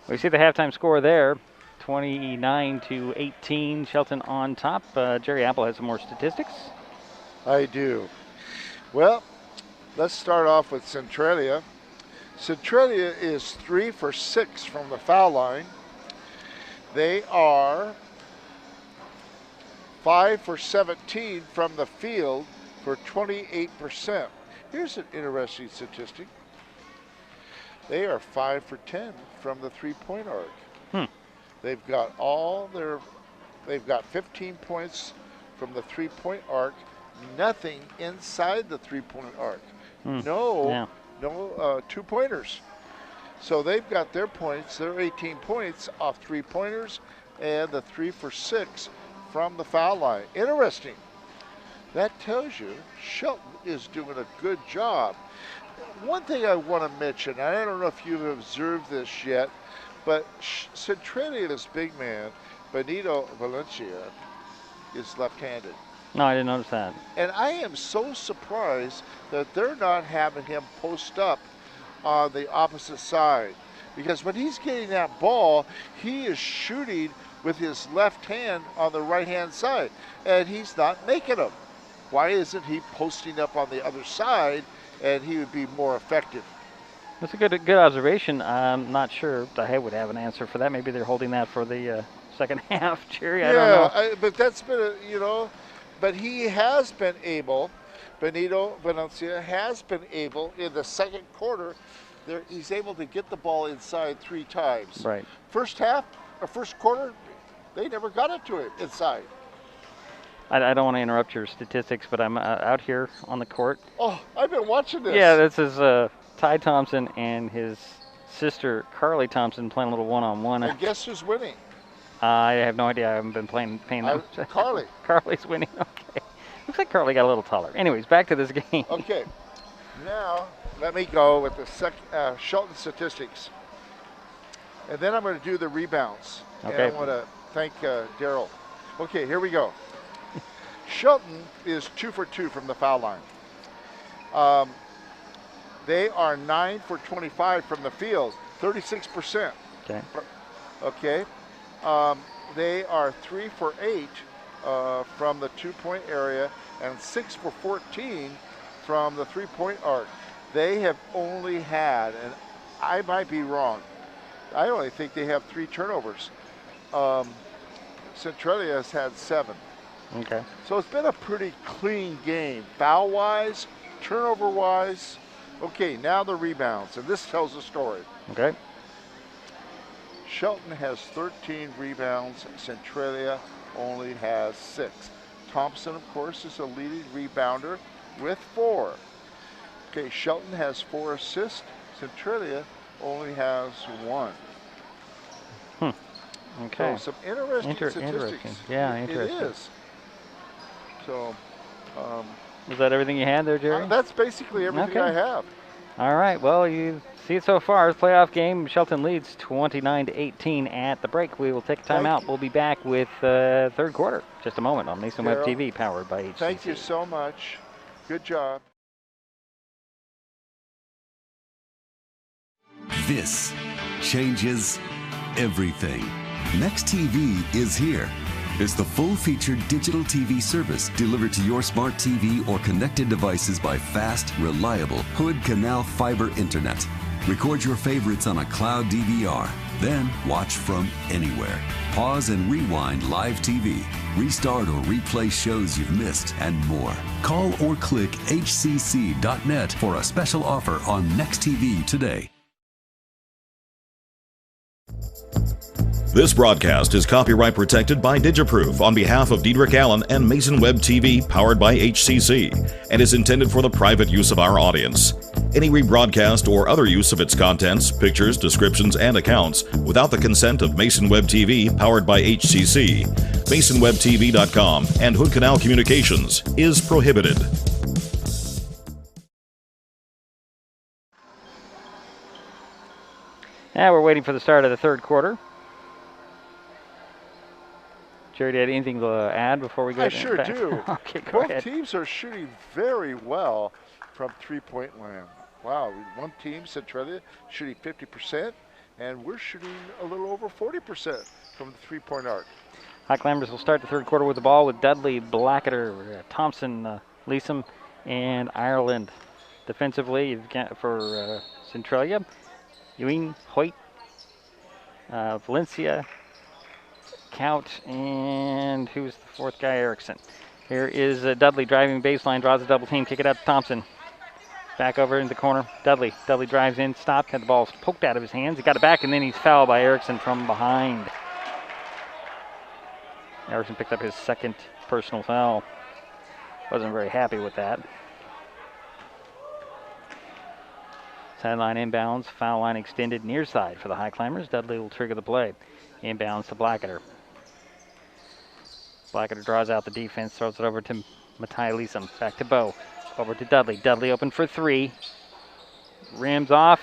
We see the halftime score there, 29-18, Shelton on top. Jerry Apple has some more statistics. I do. Well, let's start off with Centralia. Centralia is 3 for 6 from the foul line. They are 5 for 17 from the field for 28%. Here's an interesting statistic. They are 5 for 10 from the three-point arc. They've got they've got 15 points from the three-point arc, nothing inside the three-point arc. No two-pointers. So they've got their points, their 18 points off three-pointers and the 3 for 6 from the foul line. Interesting. That tells you Shelton is doing a good job. One thing I want to mention, and I don't know if you've observed this yet, but Centralia's big man, Benito Valencia, is left-handed. No, I didn't notice that. And I am so surprised that they're not having him post up on the opposite side. Because when he's getting that ball, he is shooting with his left hand on the right-hand side, and he's not making them. Why isn't he posting up on the other side, and he would be more effective? That's a good observation. I'm not sure I would have an answer for that. Maybe they're holding that for the second half, Jerry. I don't know. But that's been, but he has been able, Benito Valencia has been able in the second quarter, he's able to get the ball inside 3 times. Right. First quarter, they never got it to him inside. I don't want to interrupt your statistics, but I'm out here on the court. Oh, I've been watching this. Yeah, this is Ty Thompson and his sister Carly Thompson playing a little one-on-one. And guess who's winning? I have no idea. I haven't been paying them. Carly. Carly's winning. Okay. Looks like Carly got a little taller. Anyways, back to this game. Okay. Now, let me go with the Shelton statistics. And then I'm going to do the rebounds. Okay. And I want to thank Daryl. Okay, here we go. Shelton is 2 for 2 from the foul line. They are 9 for 25 from the field, 36%. Okay. Okay. They are 3 for 8 from the 2-point area and 6 for 14 from the 3-point arc. They have only had, and I might be wrong, I only think they have 3 turnovers. Centralia has had 7. Okay. So it's been a pretty clean game, foul-wise, turnover-wise. Okay, now the rebounds, and this tells a story. Okay. Shelton has 13 rebounds. Centralia only has 6. Thompson, of course, is a leading rebounder with 4. Okay, Shelton has 4 assists. Centralia only has 1. Okay. So some interesting statistics. Interesting. Yeah, interesting. It is. So, was that everything you had there, Jerry? That's basically everything I have. All right. Well, you see it so far. Playoff game. Shelton leads 29-18 at the break. We will take a timeout. We'll be back with third quarter. Just a moment on Mason Web TV, powered by HCC. Thank you so much. Good job. This changes everything. Next TV is here. It's the full-featured digital TV service delivered to your smart TV or connected devices by fast, reliable Hood Canal fiber internet. Record your favorites on a cloud DVR, then watch from anywhere. Pause and rewind live TV, restart or replay shows you've missed, and more. Call or click hcc.net for a special offer on Next TV today. This broadcast is copyright protected by Digiproof on behalf of Diedrich Allen and Mason Web TV, powered by HCC, and is intended for the private use of our audience. Any rebroadcast or other use of its contents, pictures, descriptions, and accounts without the consent of Mason Web TV, powered by HCC, MasonWebTV.com, and Hood Canal Communications is prohibited. Now we're waiting for the start of the third quarter. Jerry, do you have anything to add before we go? I sure do. Okay, go ahead. Both teams are shooting very well from three-point land. Wow, one team, Centralia, shooting 50%, and we're shooting a little over 40% from the three-point arc. Highclimbers will start the third quarter with the ball with Dudley, Blacketer, Thompson, Leesom, and Ireland. Defensively, you've got for Centralia, Ewing, Hoyt, Valencia, Count, and who's the fourth guy? Erickson. Here is Dudley driving baseline, draws a double team, kick it out to Thompson. Back over in the corner, Dudley. Dudley drives in, stopped, had the ball poked out of his hands. He got it back, and then he's fouled by Erickson from behind. Erickson picked up his second personal foul. Wasn't very happy with that. Sideline inbounds, foul line extended near side for the Highclimbers. Dudley will trigger the play. Inbounds to Blacketer. Blacketer draws out the defense, throws it over to Matai Leesom. Back to Bo. Over to Dudley. Dudley open for three. Rims off.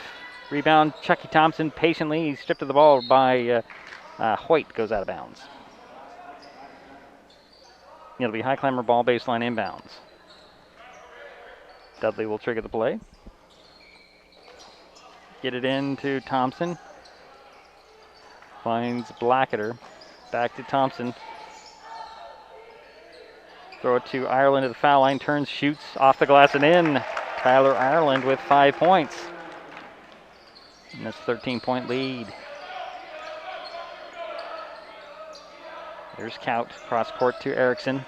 Rebound, Chucky Thompson patiently. He's stripped of the ball by Hoyt. Goes out of bounds. It'll be Highclimber ball, baseline inbounds. Dudley will trigger the play. Get it into Thompson. Finds Blacketer. Back to Thompson. Throw it to Ireland at the foul line. Turns, shoots off the glass and in. Tyler Ireland with 5 points. And that's a 13-point lead. There's Count. Cross court to Erickson.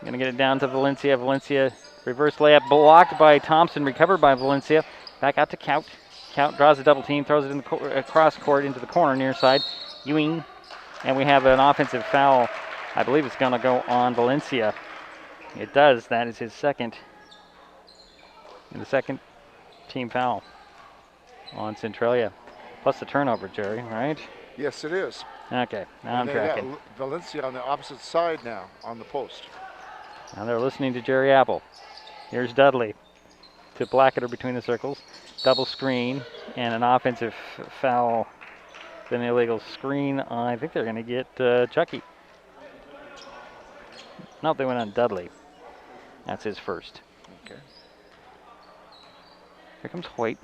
Going to get it down to Valencia. Valencia reverse layup blocked by Thompson. Recovered by Valencia. Back out to Count. Count draws a double team. Throws it in the cross court into the corner near side. Ewing. And we have an offensive foul. I believe it's going to go on Valencia. It does. That is his second. And the second team foul on Centralia. Plus the turnover, Jerry, right? Yes, it is. Okay, now I'm tracking. Valencia on the opposite side now on the post. Now they're listening to Jerry Apple. Here's Dudley to Blacketer between the circles. Double screen and an offensive foul. Then the illegal screen. I think they're going to get Chucky. No, they went on Dudley. That's his first. Okay. Here comes Hoyt.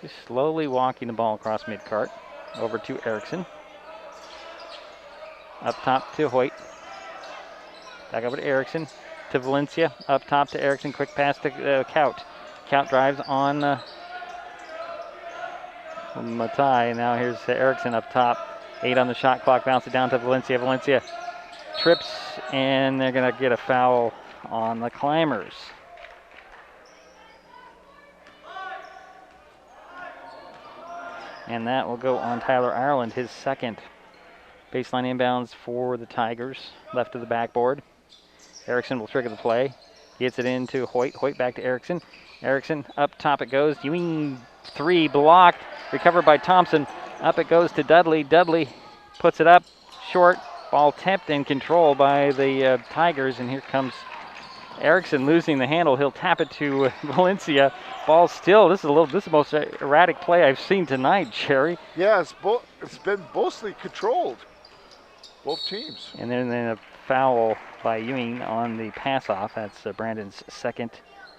Just slowly walking the ball across midcourt. Over to Erickson. Up top to Hoyt. Back over to Erickson. To Valencia. Up top to Erickson. Quick pass to Kaut. Kaut drives on Matai. Now here's Erickson up top. 8 on the shot clock. Bounce it down to Valencia. Valencia trips, and they're going to get a foul on the Climbers. And that will go on Tyler Ireland, his second. Baseline inbounds for the Tigers, left of the backboard. Erickson will trigger the play. Gets it into Hoyt. Hoyt back to Erickson. Erickson up top it goes. Ewing 3 blocked. Recovered by Thompson. Up it goes to Dudley. Dudley puts it up short. Ball tipped and controlled by the Tigers. And here comes Erickson losing the handle. He'll tap it to Valencia. Ball still. This is the most erratic play I've seen tonight, Jerry. Yeah, it's been mostly controlled. Both teams. And then a foul by Ewing on the pass-off. That's Brandon's second,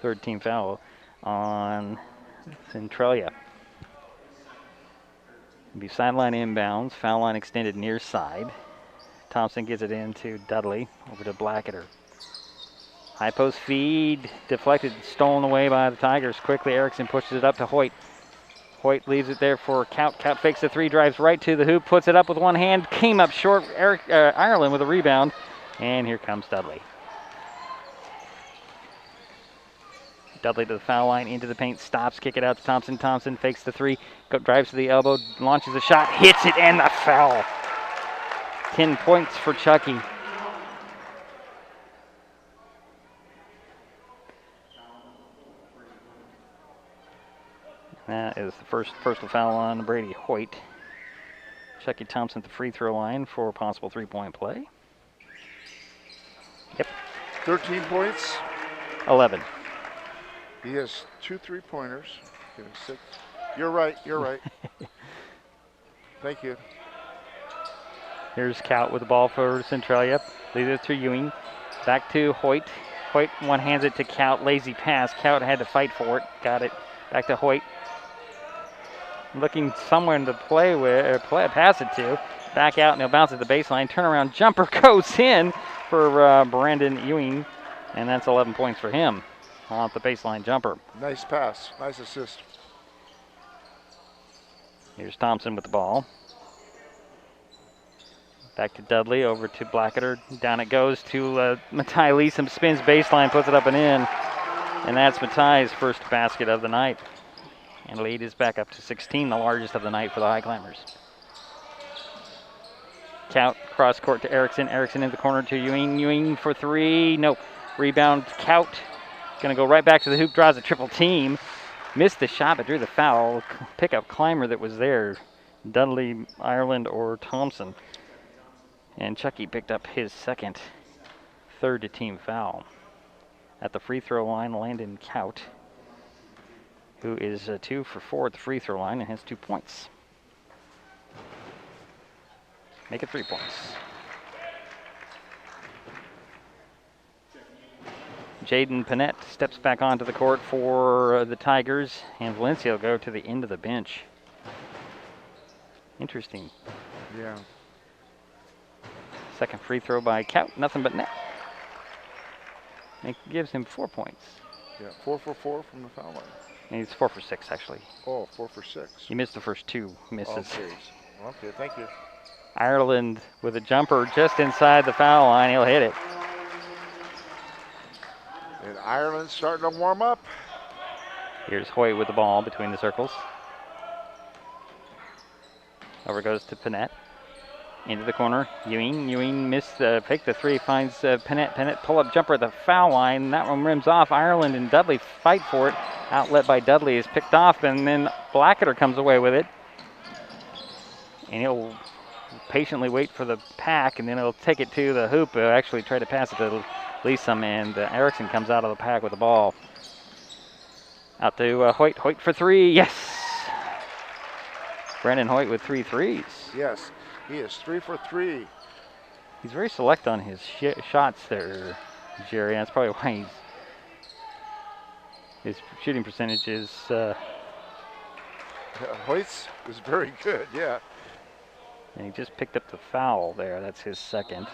third-team foul on Centralia. It'll be sideline inbounds, foul line extended near side. Thompson gets it into Dudley, over to Blacketer. High post feed, deflected, stolen away by the Tigers. Quickly, Erickson pushes it up to Hoyt. Hoyt leaves it there for Kaut. Kaut fakes the 3, drives right to the hoop, puts it up with one hand, came up short. Ireland with a rebound, and here comes Dudley. Dudley to the foul line, into the paint, stops, kick it out to Thompson. Thompson fakes the 3, drives to the elbow, launches a shot, hits it, and the foul. 10 points for Chucky. That is the first personal foul on Brady Hoyt. Chucky Thompson at the free throw line for possible 3-point play. Yep. 13 points. 11. He has 2 3-pointers. Getting 6. You're right. Thank you. Here's Kaut with the ball for Centralia. Leaves it to Ewing. Back to Hoyt. Hoyt one hands it to Kaut. Lazy pass. Kaut had to fight for it. Got it. Back to Hoyt. Looking somewhere to play with, pass it to. Back out and he'll bounce at the baseline. Turnaround jumper goes in for Brandon Ewing, and that's 11 points for him off the baseline jumper. Nice pass. Nice assist. Here's Thompson with the ball. Back to Dudley, over to Blacketer. Down it goes to Matai Lee. Some spins baseline, puts it up and in. And that's Matai's first basket of the night. And lead is back up to 16, the largest of the night for the Highclimbers. Kaut cross court to Erickson. Erickson in the corner to Ewing. Ewing for 3. Nope. Rebound Kaut. Going to go right back to the hoop. Draws a triple team. Missed the shot but drew the foul. Pickup climber that was there. Dudley, Ireland, or Thompson. And Chucky picked up his second, third-team foul. At the free throw line, Landon Kaut, who is 2 for 4 at the free throw line and has 2 points. Make it 3 points. Jaden Panett steps back onto the court for the Tigers, and Valencia will go to the end of the bench. Interesting. Yeah. Second free throw by Kaut, nothing but net. It gives him 4 points. Yeah, 4 for 4 from the foul line. And he's 4 for 6, actually. Oh, 4 for 6. He missed the first 2 misses. Okay, thank you. Ireland with a jumper just inside the foul line. He'll hit it. And Ireland's starting to warm up. Here's Hoyt with the ball between the circles. Over goes to Panett. Into the corner. Ewing missed fake the 3. Finds Panett. Panett pull-up jumper at the foul line. That one rims off. Ireland and Dudley fight for it. Outlet by Dudley is picked off, and then Blacketer comes away with it. And he'll patiently wait for the pack, and then he'll take it to the hoop. He'll actually try to pass it to Leesom, and Erickson comes out of the pack with the ball. Out to Hoyt. Hoyt for 3. Yes! Brandon Hoyt with 3 threes. Yes, he is 3 for 3. He's very select on his shots there, Jerry. That's probably why he's His shooting percentage is... Hoyt's is very good, yeah. And he just picked up the foul there. That's his second.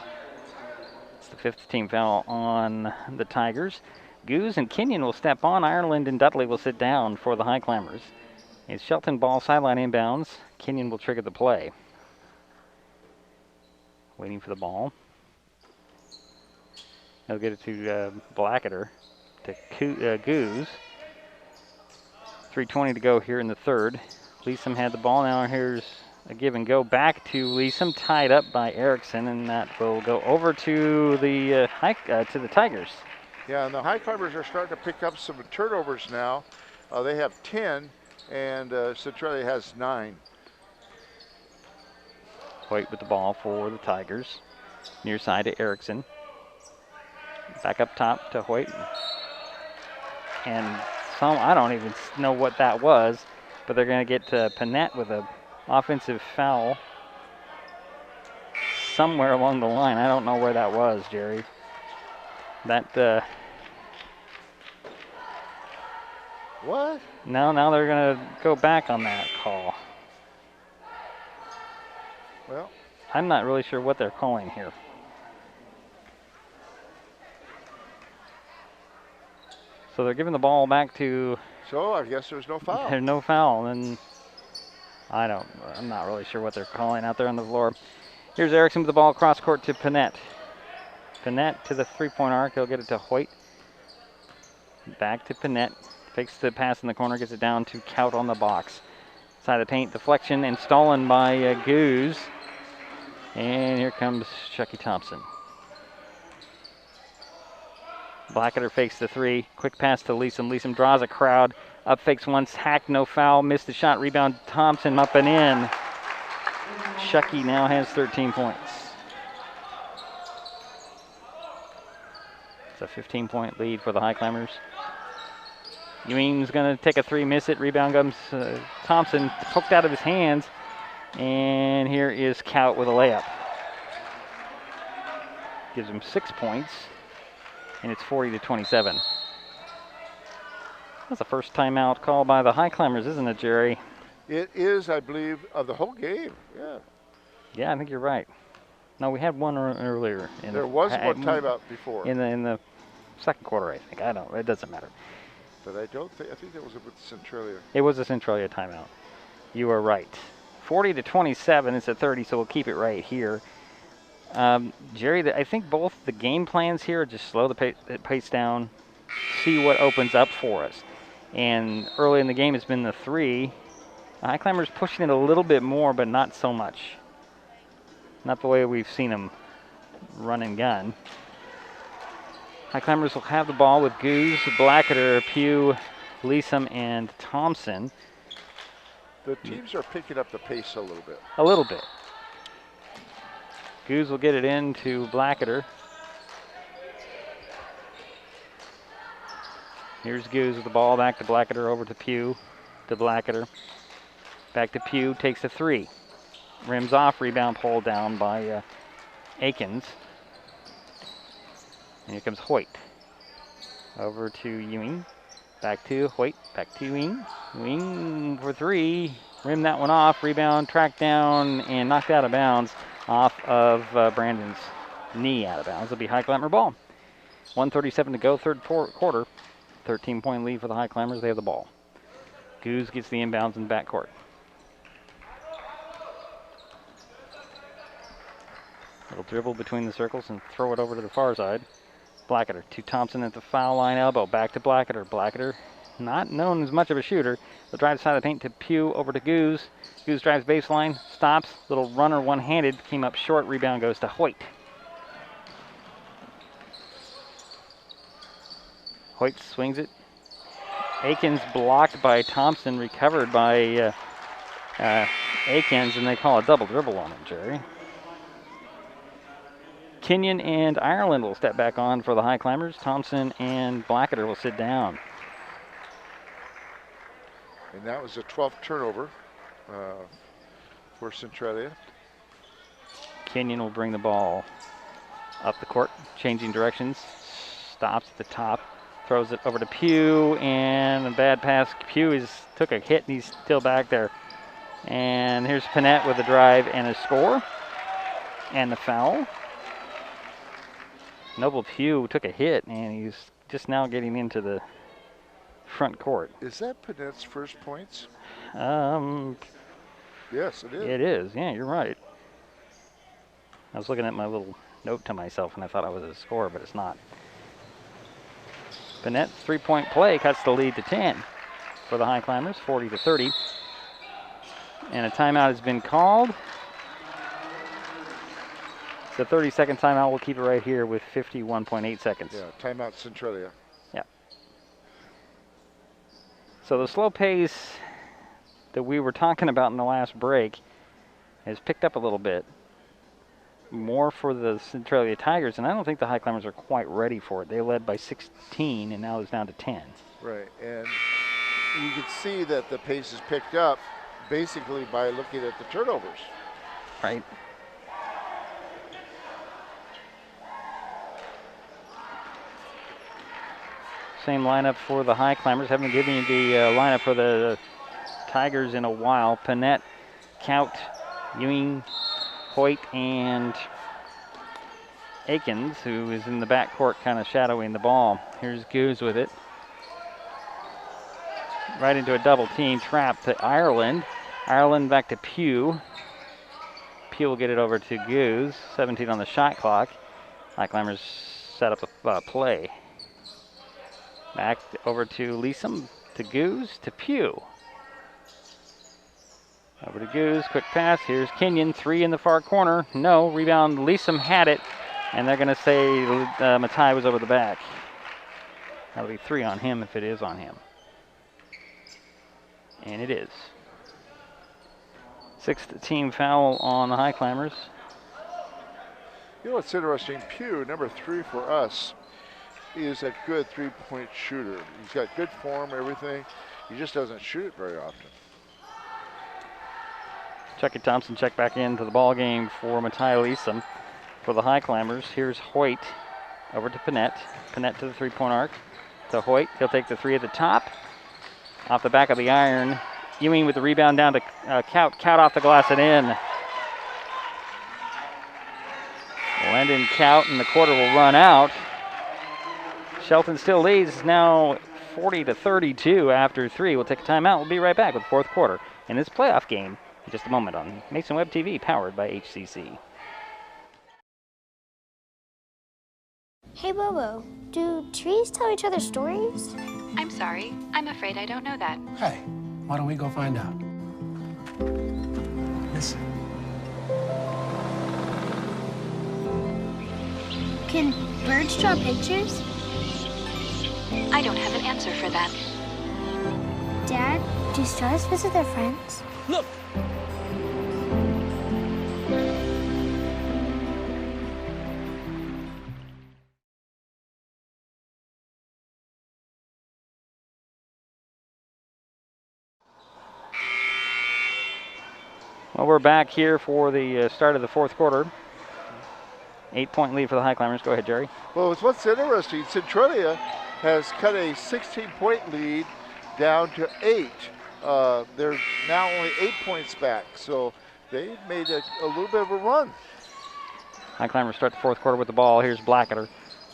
It's the 5th team foul on the Tigers. Goose and Kenyon will step on. Ireland and Dudley will sit down for the Highclimbers. It's Shelton ball sideline inbounds. Kenyon will trigger the play. Waiting for the ball. He'll get it to Blackadder, to Goose. 3:20 to go here in the third. Leesom had the ball. Now here's a give and go back to Leesom, tied up by Erickson, and that will go over to the Tigers. Yeah, and the Highclimbers are starting to pick up some turnovers now. They have 10, and Centralia has 9. Hoyt with the ball for the Tigers. Near side to Erickson. Back up top to Hoyt. And I don't even know what that was, but they're going to get Panett with an offensive foul somewhere along the line. I don't know where that was, Jerry. That... What? Now they're going to go back on that call. Well, I'm not really sure what they're calling here. So they're giving the ball back to... So I guess there's no foul. There's no foul, and I'm not really sure what they're calling out there on the floor. Here's Erickson with the ball cross court to Panett. Panett to the 3-point arc. He'll get it to Hoyt. Back to Panett. Fakes the pass in the corner, gets it down to Kaut on the box. Side of the paint, deflection, and stolen by Goose. And here comes Chucky Thompson. Blackadder fakes the 3. Quick pass to Leesom. Leesom draws a crowd. Up fakes once, hack, no foul. Missed the shot, rebound. Thompson up and in. Chucky now has 13 points. It's a 15-point lead for the Highclimbers. Ewing's going to take a 3, miss it. Rebound comes Thompson, poked out of his hands. And here is Kaut with a layup. Gives him 6 points. And it's 40-27. That's the first timeout call by the Highclimbers, isn't it, Jerry? It is, I believe, of the whole game. Yeah. Yeah, I think you're right. No, we had one earlier. There was one timeout before. In the second quarter, I think. I don't. It doesn't matter. But I think that was with Centralia. It was a Centralia timeout. You are right. 40-27. It's at 30, so we'll keep it right here. Jerry, I think both the game plans here are just slow the pace down, see what opens up for us. And early in the game, it's been the 3. The Highclimbers pushing it a little bit more, but not so much. Not the way we've seen them run and gun. Highclimbers will have the ball with Goose, Blackadder, Pugh, Leesom, and Thompson. The teams are picking up the pace a little bit. A little bit. Goose will get it into Blackadder. Here's Goose with the ball back to Blackadder, over to Pugh, to Blackadder. Back to Pugh, takes a 3. Rims off, rebound pulled down by Akins. And here comes Hoyt. Over to Ewing. Back to Hoyt, back to Ewing. Ewing for 3. Rim that one off, rebound, tracked down, and knocked out of bounds off of Brandon's knee out of bounds. It'll be Highclimber ball. 1:37 to go, third quarter. 13-point lead for the Highclimbers. They have the ball. Goose gets the inbounds in the backcourt. Little dribble between the circles and throw it over to the far side. Blackadder to Thompson at the foul line elbow. Back to Blackadder. Blackadder, not known as much of a shooter. The drive side of the paint to Pugh, over to Goose. Goose drives baseline, stops. Little runner one-handed, came up short. Rebound goes to Hoyt. Hoyt swings it. Akins blocked by Thompson, recovered by Akins, and they call a double dribble on him, Jerry. Kenyon and Ireland will step back on for the Highclimbers. Thompson and Blackadder will sit down. And that was a 12th turnover for Centralia. Kenyon will bring the ball up the court, changing directions. Stops at the top. Throws it over to Pugh, and a bad pass. Pugh took a hit, and he's still back there. And here's Panett with a drive and a score. And the foul. Noble Pugh took a hit, and he's just now getting into the front court. Is that Panett's first points? Yes, it is. It is. Yeah, you're right. I was looking at my little note to myself, and I thought I was a scorer, but it's not. Panett's three-point play cuts the lead to 10 for the Highclimbers, 40-30. And a timeout has been called. It's a 30-second timeout. We'll keep it right here with 51.8 seconds. Yeah, timeout Centralia. Yeah. So the slow pace that we were talking about in the last break has picked up a little bit. More for the Centralia Tigers, and I don't think the Highclimbers are quite ready for it. They led by 16, and now it's down to 10. Right, and you can see that the pace is picked up basically by looking at the turnovers. Right. Same lineup for the Highclimbers. Haven't given you the lineup for the Tigers in a while. Panett, Count, Ewing, Hoyt, and Akins, who is in the backcourt kind of shadowing the ball. Here's Goose with it. Right into a double team trap to Ireland. Ireland back to Pugh. Pugh will get it over to Goose. 17 on the shot clock. Highclimbers set up a play. Back over to Leesom, to Goose, to Pugh. Over to Goose, quick pass. Here's Kenyon, three in the far corner. No, rebound. Leesom had it, and they're going to say Matai was over the back. That'll be three on him if it is on him. And it is. Sixth team foul on the Highclimbers. You know what's interesting? Pugh, number 3 for us, is a good three-point shooter. He's got good form, everything. He just doesn't shoot it very often. Chucky Thompson checked back into the ball game for Matai Leesom for the Highclimbers. Here's Hoyt over to Panett. Panett to the three-point arc to Hoyt. He'll take the three at the top. Off the back of the iron. Ewing with the rebound down to Count. Count off the glass and in. Landon Count, and the quarter will run out. Shelton still leads now 40-32 after three. We'll take a timeout. We'll be right back with fourth quarter in this playoff game in just a moment on Mason Web TV, powered by HCC. Hey, Bobo, do trees tell each other stories? I'm sorry. I'm afraid I don't know that. Hey, why don't we go find out? Listen. Can birds draw pictures? I don't have an answer for that. Dad, do stars visit their friends? Look! Well, we're back here for the start of the fourth quarter. 8-point lead for the Highclimbers. Go ahead, Jerry. Well, what's interesting, Centralia has cut a 16-point lead down to 8. They're now only 8 points back, so they made a little bit of a run. Highclimbers start the fourth quarter with the ball. Here's Blacketer.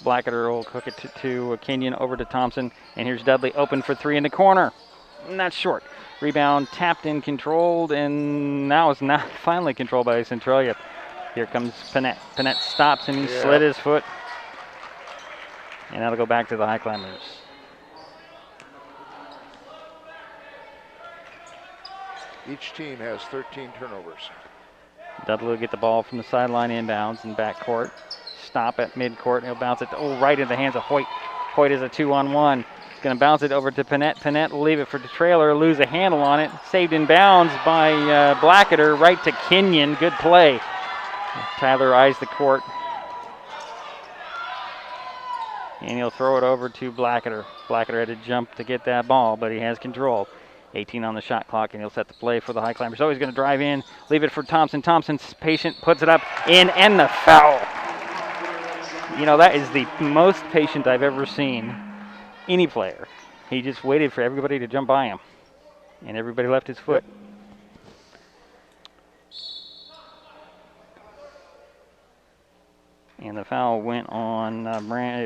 Blacketer will cook it to Kenyon, over to Thompson, and here's Dudley open for three in the corner. Not short. Rebound tapped and controlled, and now it's not finally controlled by Centralia. Here comes Panett. Panett stops, and he slid his foot. And that'll go back to the Highclimbers. Each team has 13 turnovers. Dudley will get the ball from the sideline inbounds in backcourt. Stop at midcourt. He'll bounce it right in the hands of Hoyt. Hoyt is a 2-on-1. Going to bounce it over to Panett. Panett will leave it for the trailer, lose a handle on it. Saved in bounds by Blacketer, right to Kenyon. Good play. Tyler eyes the court. And he'll throw it over to Blacketer. Blacketer had to jump to get that ball, but he has control. 18 on the shot clock, and he'll set the play for the Highclimbers. So he's going to drive in, leave it for Thompson. Thompson's patient, puts it up, in, and the foul. You know, that is the most patient I've ever seen any player. He just waited for everybody to jump by him, and everybody left his foot. Yep. And the foul went on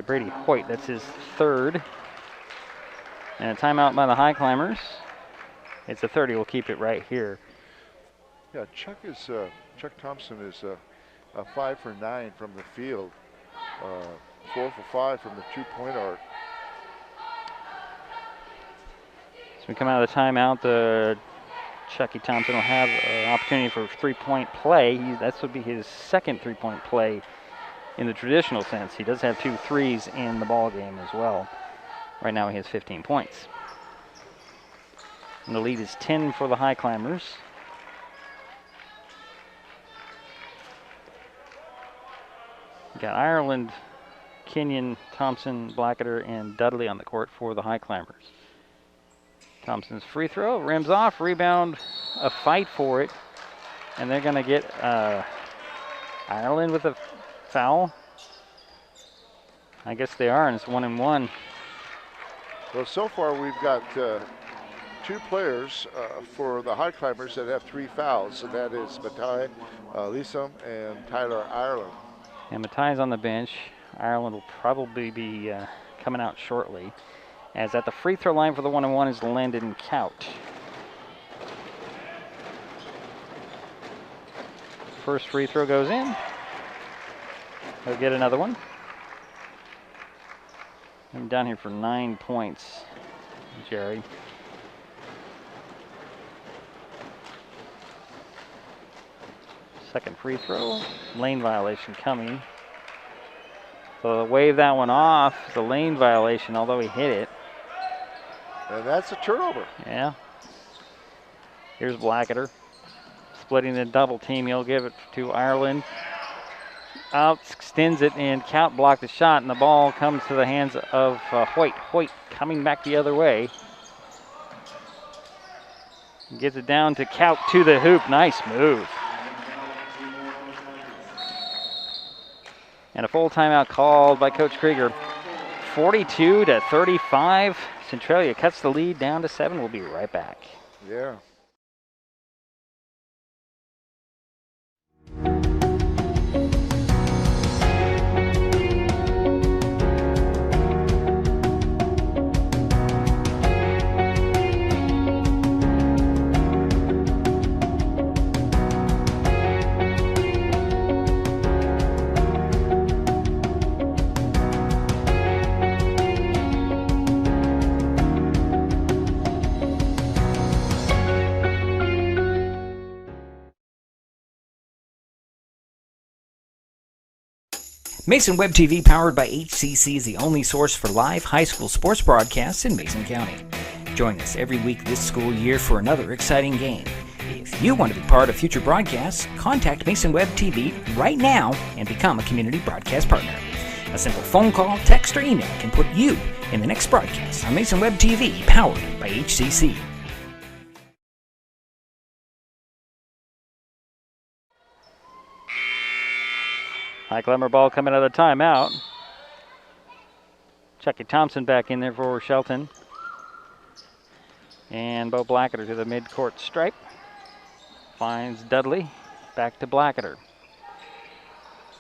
Brady Hoyt. That's his third. And a timeout by the Highclimbers. It's a 30. We'll keep it right here. Yeah, Chuck Thompson is 5 for 9 from the field, 4 for 5 from the 2-point arc. So we come out of the timeout. Chucky Thompson will have an opportunity for 3-point play. That would be his second 3-point play in the traditional sense. He does have 2 threes in the ball game as well. Right now he has 15 points. And the lead is 10 for the Highclimbers. Got Ireland, Kenyon, Thompson, Blackadder, and Dudley on the court for the Highclimbers. Thompson's free throw, rims off, rebound, a fight for it. And they're going to get Ireland with a foul. I guess they are, and it's 1-1. Well, so far we've got 2 players for the Highclimbers that have 3 fouls, and that is Matai Lisam and Tyler Ireland. And Matai's on the bench. Ireland will probably be coming out shortly. As at the free throw line for the 1-1 is Landon Kaut. First free throw goes in. He'll get another one. I'm down here for 9 points, Jerry. Second free throw, lane violation coming. So they'll wave that one off. It's a lane violation, although he hit it. And that's a turnover. Yeah. Here's Blackadder. Splitting the double team. He'll give it to Ireland. Out, extends it, and Count blocked the shot, and the ball comes to the hands of Hoyt. Hoyt coming back the other way. Gets it down to Count to the hoop. Nice move. And a full timeout called by Coach Krieger. 42-35. Centralia cuts the lead down to 7. We'll be right back. Yeah. Mason Web TV, powered by HCC, is the only source for live high school sports broadcasts in Mason County. Join us every week this school year for another exciting game. If you want to be part of future broadcasts, contact Mason Web TV right now and become a community broadcast partner. A simple phone call, text, or email can put you in the next broadcast on Mason Web TV, powered by HCC. Highclimber ball coming out of the timeout. Chucky Thompson back in there for Shelton. And Bo Blackadder to the midcourt stripe. Finds Dudley. Back to Blackadder.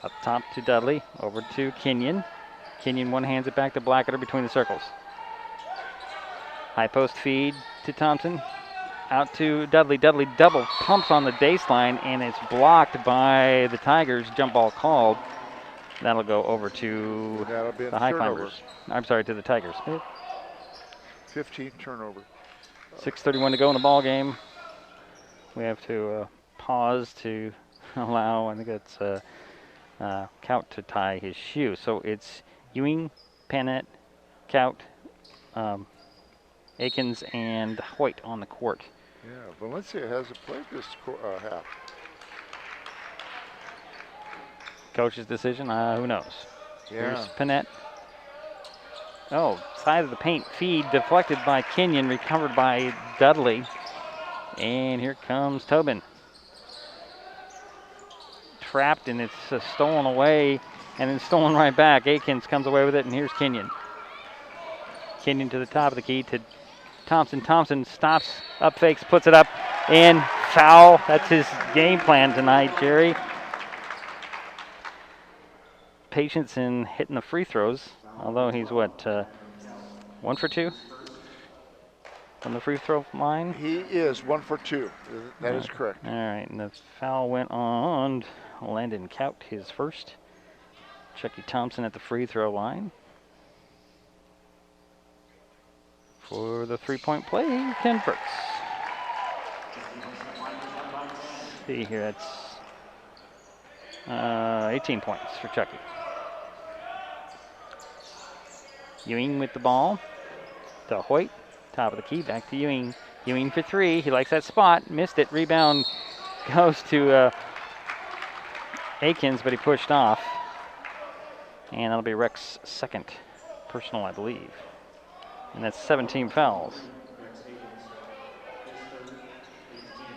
Up top to Dudley. Over to Kenyon. Kenyon one hands it back to Blackadder between the circles. High post feed to Thompson. Out to Dudley. Dudley double pumps on the baseline, and it's blocked by the Tigers. Jump ball called. That'll go over to the Highclimbers. I'm sorry, to the Tigers. 15 turnover. 6:31 to go in the ball game. We have to pause to allow, I think it's Count to tie his shoe. So it's Ewing, Pennant, Count, Akins, and Hoyt on the court. Yeah, Valencia hasn't played this half. Coach's decision, who knows? Yeah. Here's Panette. Oh, side of the paint feed deflected by Kenyon, recovered by Dudley. And here comes Tobin. Trapped, and it's stolen away, and then stolen right back. Akins comes away with it, and here's Kenyon. Kenyon to the top of the key to Thompson. Thompson stops, up fakes, puts it up, and foul. That's his game plan tonight, Jerry. Patience in hitting the free throws, although he's what, 1 for 2 from the free throw line? He is 1 for 2. That is correct. All right, and the foul went on Landon Kaut, his first. Chucky Thompson at the free throw line. For the three-point play, he converts. Let's see here, that's 18 points for Chucky. Ewing with the ball to Hoyt, top of the key, back to Ewing. Ewing for 3, he likes that spot, missed it, rebound goes to Akins, but he pushed off. And that'll be Rex's second personal, I believe. And that's 17 fouls.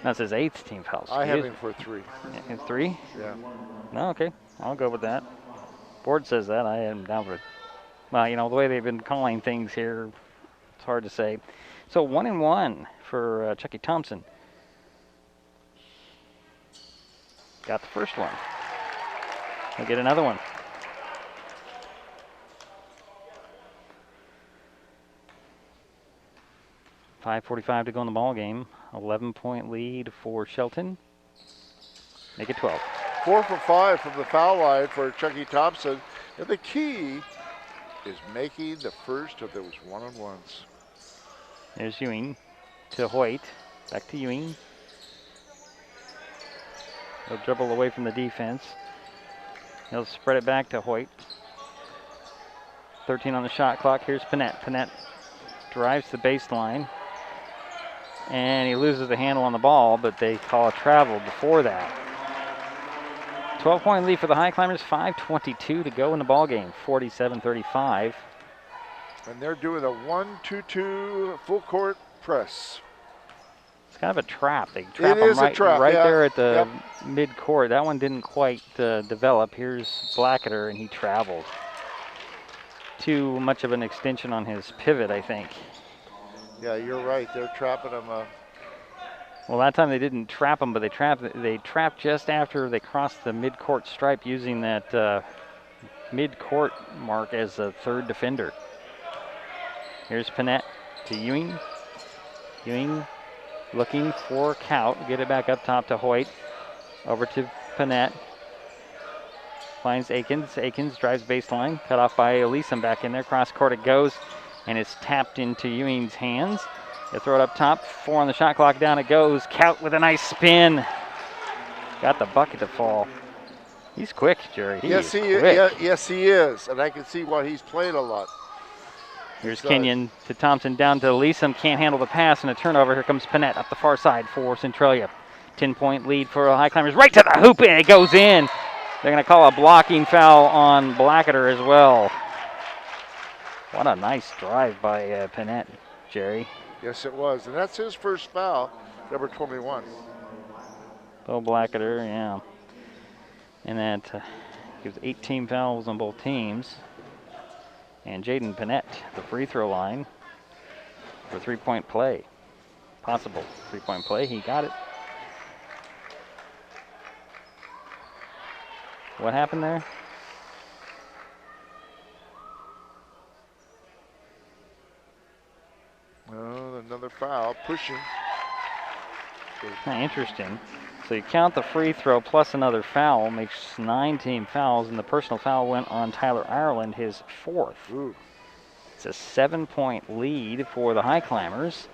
That's his 8th team foul. I have him for 3. 3? Yeah. No, okay. I'll go with that. Board says that. I am down for it. Well, you know, the way they've been calling things here, it's hard to say. So 1-1 for Chucky Thompson. Got the first one. He'll get another one. .5:45 to go in the ball game. 11-point lead for Shelton. Make it 12. 4 for 5 from the foul line for Chucky Thompson. And the key is making the first of those one-on-ones. There's Ewing to Hoyt. Back to Ewing. He'll dribble away from the defense. He'll spread it back to Hoyt. 13 on the shot clock. Here's Panett. Panett drives the baseline. And he loses the handle on the ball, but they call a travel before that. 12-point lead for the Highclimbers, 5:22 to go in the ball game, 47-35. And they're doing a 1-2-2 full court press. It's kind of a trap. They trap him right there at the mid-court. That one didn't quite develop. Here's Blackadder, and he traveled. Too much of an extension on his pivot, I think. Yeah, you're right. They're trapping him. Well, that time they didn't trap him, but they trapped just after they crossed the mid-court stripe using that mid-court mark as a third defender. Here's Panett to Ewing. Ewing looking for Kaut. Get it back up top to Hoyt. Over to Panett. Finds Akins. Akins drives baseline. Cut off by Elisom back in there. Cross court it goes. And it's tapped into Ewing's hands. They throw it up top. 4 on the shot clock. Down it goes. Kaut with a nice spin. Got the bucket to fall. He's quick, Jerry. Yes, he is. Yes, he is. And I can see why he's played a lot. Here's Kenyon to Thompson. Down to Elisom. Can't handle the pass. And a turnover. Here comes Panett up the far side for Centralia. 10-point lead for the Highclimbers. Right to the hoop. And it goes in. They're going to call a blocking foul on Blackadder as well. What a nice drive by Panett, Jerry. Yes, it was. And that's his first foul, number 21. Bo Blackadder, yeah. And that gives 18 fouls on both teams. And Jaden Panett, the free throw line for three-point play. Possible three-point play. He got it. What happened there? Oh, another foul, pushing. Interesting. So you count the free throw plus another foul, makes 9 team fouls, and the personal foul went on Tyler Ireland, his 4th. Ooh. It's a 7-point lead for the Highclimbers.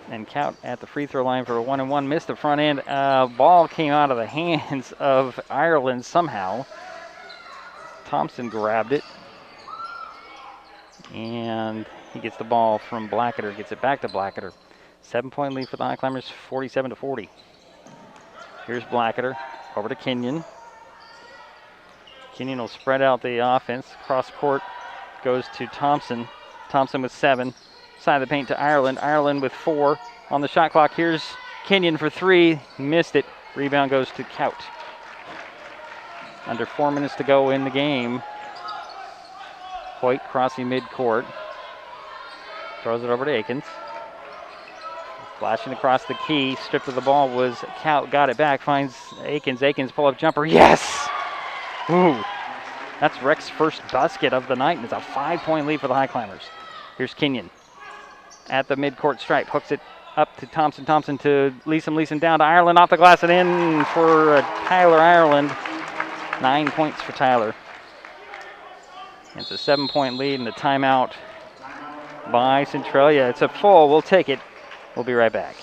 And Kaut at the free throw line for a 1-and-1, missed the front end. Ball came out of the hands of Ireland somehow. Thompson grabbed it. And he gets the ball from Blackadder, gets it back to Blackadder. 7-point lead for the Highclimbers, 47-40. Here's Blackadder, over to Kenyon. Kenyon will spread out the offense. Cross court goes to Thompson. Thompson with 7. Side of the paint to Ireland. Ireland with 4 on the shot clock. Here's Kenyon for 3. Missed it. Rebound goes to Kaut. Under 4 minutes to go in the game. Hoyt crossing midcourt. Throws it over to Akins. Flashing across the key. Stripped of the ball was Kaut. Got it back. Finds Akins. Akins pull-up jumper. Yes! Ooh. That's Reck's first basket of the night, and it's a 5-point lead for the Highclimbers. Here's Kenyon at the midcourt stripe. Hooks it up to Thompson. Thompson to Leeson. Leeson down to Ireland. Off the glass and in for Tyler Ireland. 9 points for Tyler. It's a 7-point lead and a timeout by Centralia. It's a full. We'll take it. We'll be right back.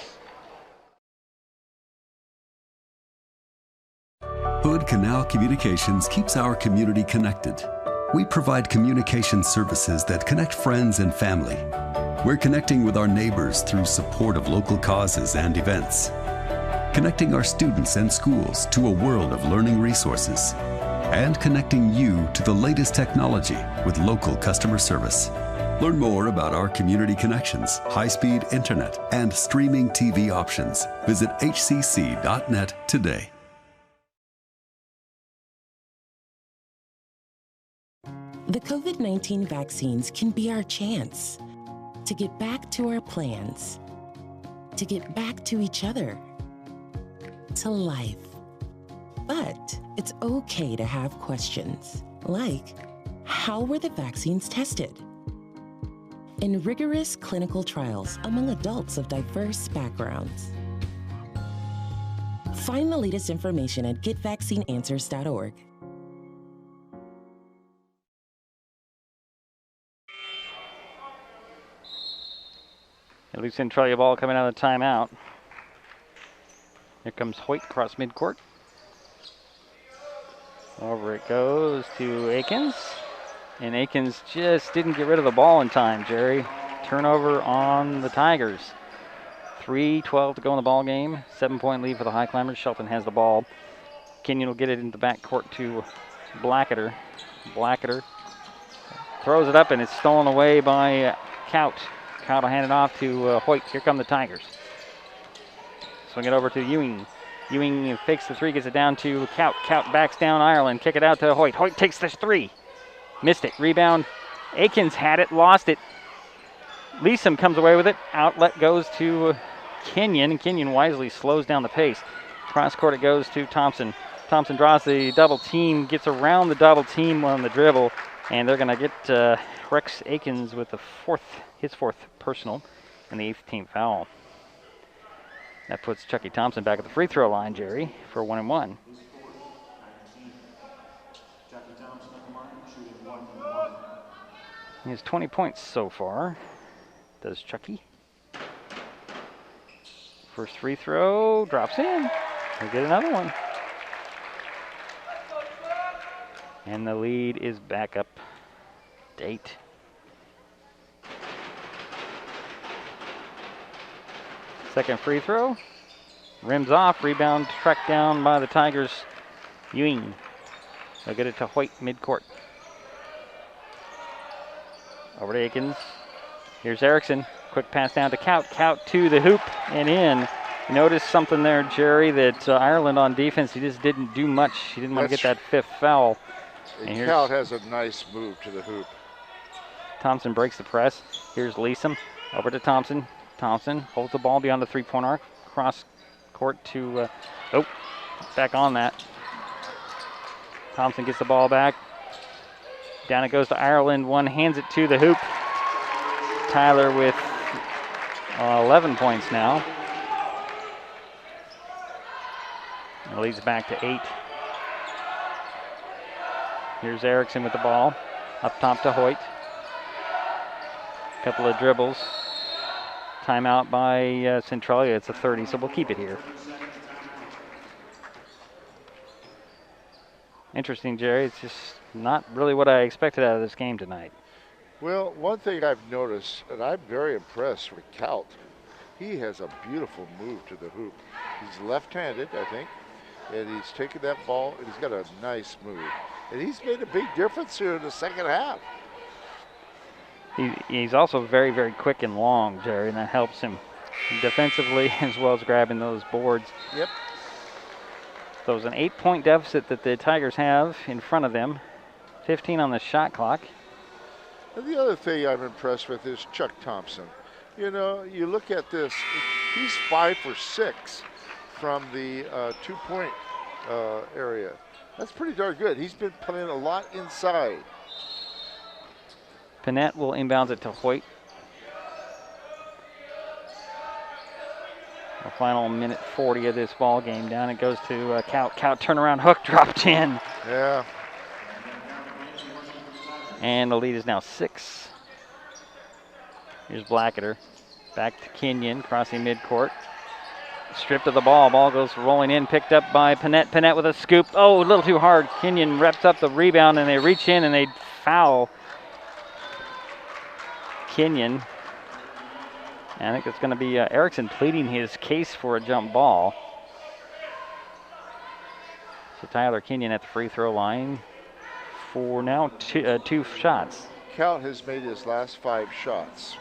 Hood Canal Communications keeps our community connected. We provide communication services that connect friends and family. We're connecting with our neighbors through support of local causes and events. Connecting our students and schools to a world of learning resources. And connecting you to the latest technology with local customer service. Learn more about our community connections, high-speed internet, and streaming TV options. Visit hcc.net today. The COVID-19 vaccines can be our chance to get back to our plans, to get back to each other, to life. But it's okay to have questions, like, how were the vaccines tested? In rigorous clinical trials among adults of diverse backgrounds. Find the latest information at getvaccineanswers.org. At least Centralia ball coming out of the timeout. Here comes Hoyt across midcourt. Over it goes to Akins. And Akins just didn't get rid of the ball in time, Jerry. Turnover on the Tigers. 3:12 to go in the ball game. 7-point lead for the Highclimbers. Shelton has the ball. Kenyon will get it into the backcourt to Blacketer. Blacketer throws it up and it's stolen away by Kaut. Kaut will hand it off to Hoyt. Here come the Tigers. Swing it over to Ewing. Ewing fakes the three, gets it down to Kaut. Kaut backs down Ireland. Kick it out to Hoyt. Hoyt takes the three. Missed it. Rebound. Akins had it, lost it. Leeson comes away with it. Outlet goes to Kenyon. Kenyon wisely slows down the pace. Cross court it goes to Thompson. Thompson draws the double team, gets around the double team on the dribble, and they're going to get Rex Akins with his fourth personal and the 8th team foul. That puts Chucky Thompson back at the free throw line, Jerry, for 1-1. He has 20 points so far, does Chucky. First free throw, drops in. We'll get another one. And the lead is back up to 8. Second free throw, rims off, rebound tracked down by the Tigers. Ewing, they'll get it to Hoyt midcourt. Over to Akins. Here's Erickson. Quick pass down to Kaut. Kaut to the hoop and in. You notice something there, Jerry, that Ireland on defense, he just didn't do much. He didn't want to get that 5th foul. And Kaut has a nice move to the hoop. Thompson breaks the press. Here's Leeson. Over to Thompson. Thompson holds the ball beyond the three-point arc. Cross court to, back on that. Thompson gets the ball back. Down it goes to Ireland. One hands it to the hoop. Tyler with 11 points now. It leads back to 8. Here's Erickson with the ball. Up top to Hoyt. Couple of dribbles. Timeout by Centralia. It's a 30, so we'll keep it here. Interesting, Jerry. It's just not really what I expected out of this game tonight. Well, one thing I've noticed, and I'm very impressed with Kaut, he has a beautiful move to the hoop. He's left-handed, I think, and he's taken that ball, and he's got a nice move. And he's made a big difference here in the second half. He's also very, very quick and long, Jerry, and that helps him defensively as well as grabbing those boards. Yep. So it's an 8-point deficit that the Tigers have in front of them. 15 on the shot clock. And the other thing I'm impressed with is Chuck Thompson. You know, you look at this, he's 5 for 6 from the 2-point area. That's pretty darn good. He's been playing a lot inside. Panett will inbounds it to Hoyt. The final minute 40 of this ball game. Down it goes to Kaut. Kaut turnaround hook dropped in. Yeah. And the lead is now 6. Here's Blacketer. Back to Kenyon, crossing midcourt. Stripped of the ball. Ball goes rolling in, picked up by Panett. Panett with a scoop. Oh, a little too hard. Kenyon reps up the rebound, and they reach in and they foul Kenyon. I think it's going to be Erickson pleading his case for a jump ball. So Tyler Kenyon at the free throw line for now 2 shots. Kaut has made his last 5 shots.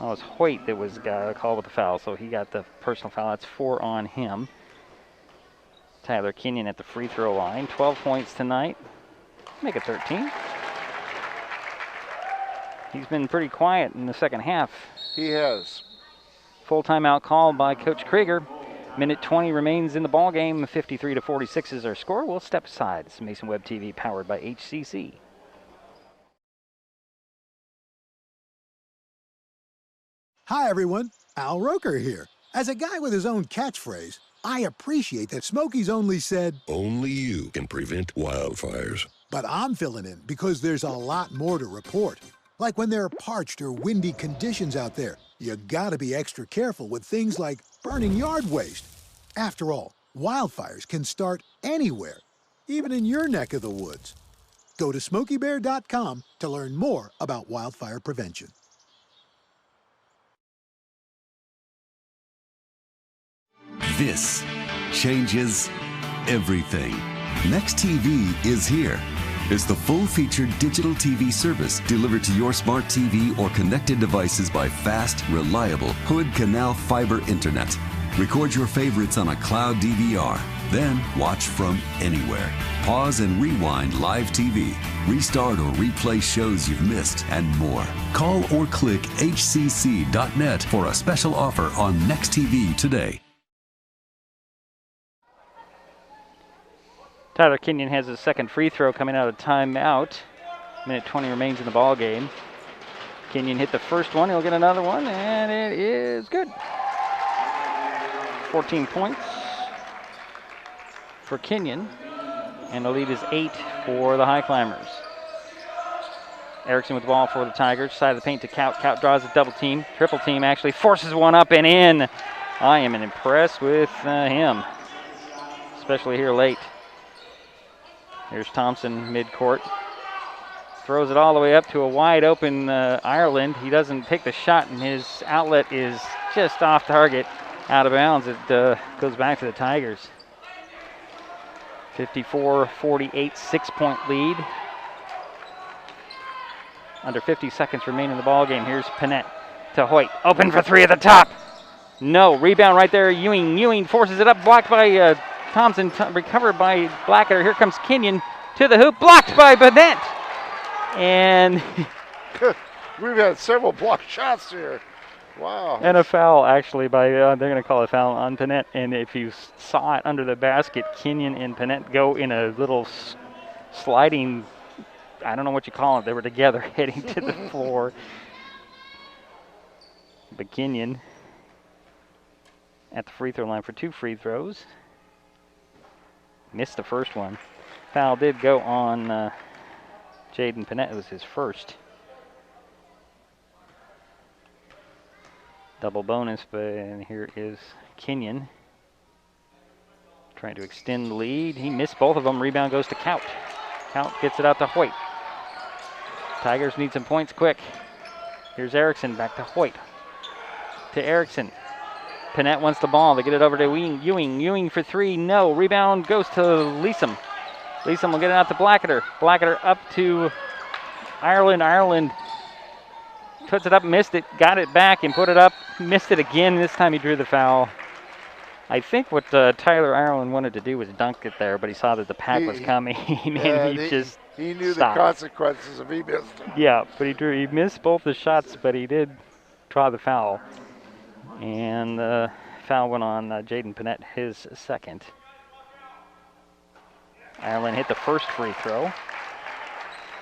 Oh, it was Hoyt that was called with the foul, so he got the personal foul. That's 4 on him. Tyler Kenyon at the free throw line. 12 points tonight. Make it 13. He's been pretty quiet in the second half. He has. Full timeout call by Coach Krieger. Minute 20 remains in the ball game. 53-46 is our score. We'll step aside. It's Mason Web TV powered by HCC. Hi, everyone. Al Roker here. As a guy with his own catchphrase, I appreciate that Smokey's only said, "Only you can prevent wildfires." But I'm filling in because there's a lot more to report. Like when there are parched or windy conditions out there, you gotta be extra careful with things like burning yard waste. After all, wildfires can start anywhere, even in your neck of the woods. Go to SmokeyBear.com to learn more about wildfire prevention. This changes everything. Next TV is here. It's the full-featured digital TV service delivered to your smart TV or connected devices by fast, reliable Hood Canal fiber internet. Record your favorites on a cloud DVR, then watch from anywhere. Pause and rewind live TV, restart or replay shows you've missed, and more. Call or click hcc.net for a special offer on Next TV today. Tyler Kenyon has his second free throw coming out of timeout. Minute 20 remains in the ball game. Kenyon hit the first one. He'll get another one, and it is good. 14 points for Kenyon, and the lead is 8 for the Highclimbers. Erickson with the ball for the Tigers. Side of the paint to Kaut. Kaut draws a double team. Triple team actually forces one up and in. I am impressed with him, especially here late. Here's Thompson midcourt. Throws it all the way up to a wide open Ireland. He doesn't take the shot, and his outlet is just off target, out of bounds. It goes back to the Tigers. 54-48, 6-point lead. Under 50 seconds remain in the ball game. Here's Panett to Hoyt. Open for 3 at the top. No, rebound right there. Ewing forces it up, blocked by Thompson, recovered by Blacketer. Here comes Kenyon to the hoop, blocked by Panett. And we've had several blocked shots here. Wow. And a foul, actually, by they're going to call a foul on Panett. And if you saw it under the basket, Kenyon and Panett go in a little sliding, I don't know what you call it. They were together heading to the floor. But Kenyon at the free throw line for 2 free throws. Missed the first one. Foul did go on Jaden Panett. It was his first. Double bonus, and here is Kenyon trying to extend the lead. He missed both of them. Rebound goes to Kaut. Kaut gets it out to Hoyt. Tigers need some points quick. Here's Erickson back to Hoyt. To Erickson. Panett wants the ball. They get it over to Ewing. Ewing for 3. No. Rebound goes to Leesom. Leesom will get it out to Blacketer. Blacketer up to Ireland. Ireland puts it up, missed it, got it back and put it up, missed it again. This time he drew the foul. I think what Tyler Ireland wanted to do was dunk it there, but he saw that the pack was coming. He He knew stop. the consequences if he missed. Yeah, but he missed both the shots, but he did draw the foul. And the foul went on Jaden Panett, his second. Ireland hit the first free throw.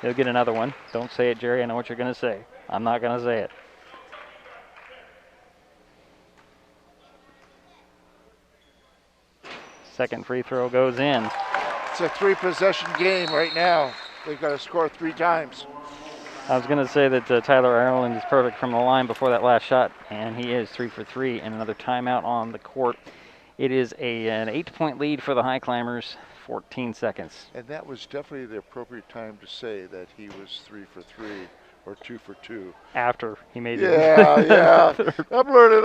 He'll get another one. Don't say it, Jerry. I know what you're going to say. I'm not going to say it. Second free throw goes in. It's a 3-possession game right now. They've got to score 3 times. I was going to say that Tyler Ireland is perfect from the line before that last shot, and he is 3 for 3, and another timeout on the court. It is an 8-point lead for the Highclimbers, 14 seconds. And that was definitely the appropriate time to say that he was 3 for 3 or 2 for 2. After he made it. Yeah. I'm learning.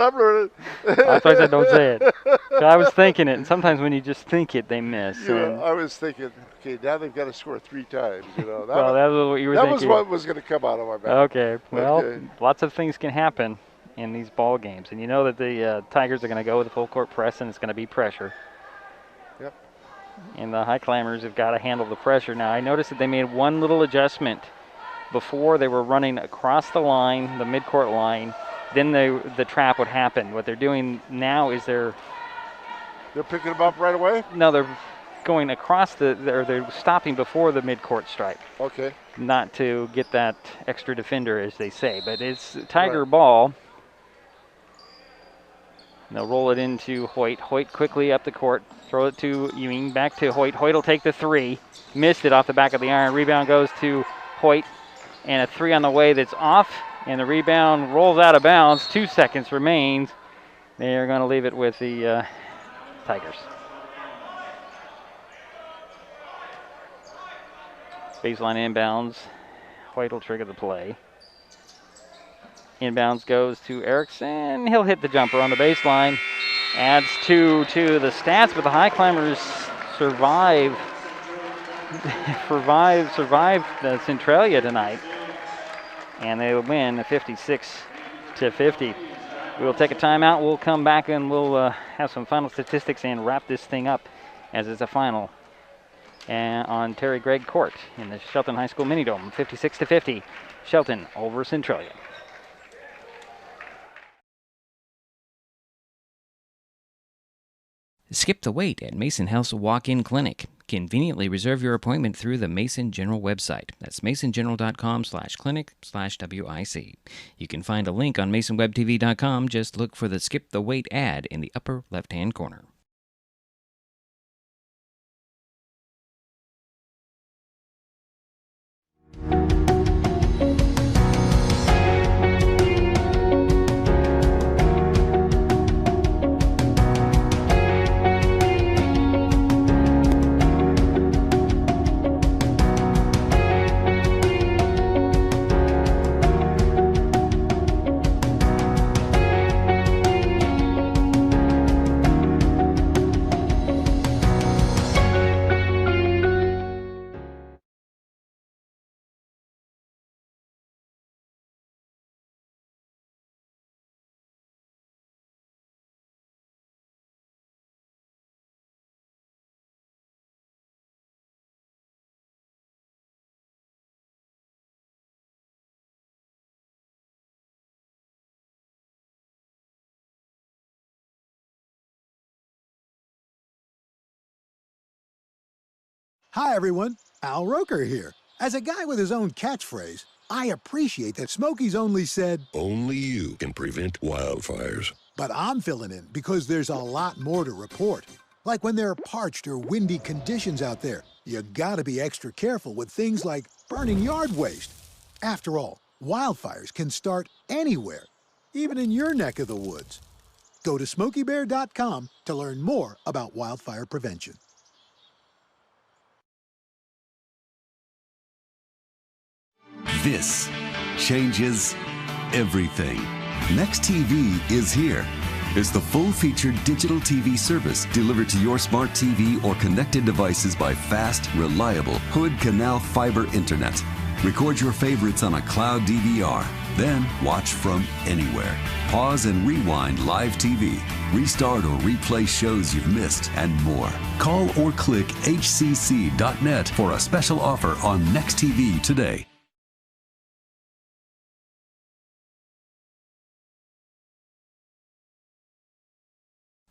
That's why I said don't say it. I was thinking it, and sometimes when you just think it, they miss. I was thinking, okay, now they've got to score 3 times. That was what you were thinking. That was what was going to come out of my mouth. Okay, well, lots of things can happen in these ball games, and you know that the Tigers are going to go with a full court press, and it's going to be pressure. Yep. And the Highclimbers have got to handle the pressure. Now, I noticed that they made one little adjustment. Before, they were running across the line, the midcourt line, then the trap would happen. What they're doing now is they're picking them up right away? No, they're going across they're stopping before the midcourt stripe. Okay. Not to get that extra defender, as they say, but it's Tiger ball. And they'll roll it into Hoyt. Hoyt quickly up the court, throw it to Ewing, back to Hoyt. Hoyt will take the 3. Missed it off the back of the iron. Rebound goes to Hoyt. And a 3 on the way that's off, and the rebound rolls out of bounds. 2 seconds remains. They are going to leave it with the Tigers. Baseline inbounds. White will trigger the play. Inbounds goes to Erickson. He'll hit the jumper on the baseline. Adds 2 to the stats, but the Highclimbers survive Centralia tonight, and they will win 56-50. We will take a timeout. We'll come back and we'll have some final statistics and wrap this thing up as it's a final on Terry Gregg Court in the Shelton High School Mini-Dome, 56-50. Shelton over Centralia. Skip the wait at Mason Health's walk-in clinic. Conveniently reserve your appointment through the Mason General website. That's masongeneral.com/clinic/WIC. You can find a link on masonwebtv.com. Just look for the Skip the Wait ad in the upper left-hand corner. Hi, everyone. Al Roker here. As a guy with his own catchphrase, I appreciate that Smokey's only said, "Only you can prevent wildfires." But I'm filling in because there's a lot more to report. Like when there are parched or windy conditions out there, you gotta be extra careful with things like burning yard waste. After all, wildfires can start anywhere, even in your neck of the woods. Go to SmokeyBear.com to learn more about wildfire prevention. This changes everything. Next TV is here. It's the full-featured digital TV service delivered to your smart TV or connected devices by fast, reliable Hood Canal Fiber Internet. Record your favorites on a cloud DVR, then watch from anywhere. Pause and rewind live TV, restart or replay shows you've missed, and more. Call or click hcc.net for a special offer on Next TV today.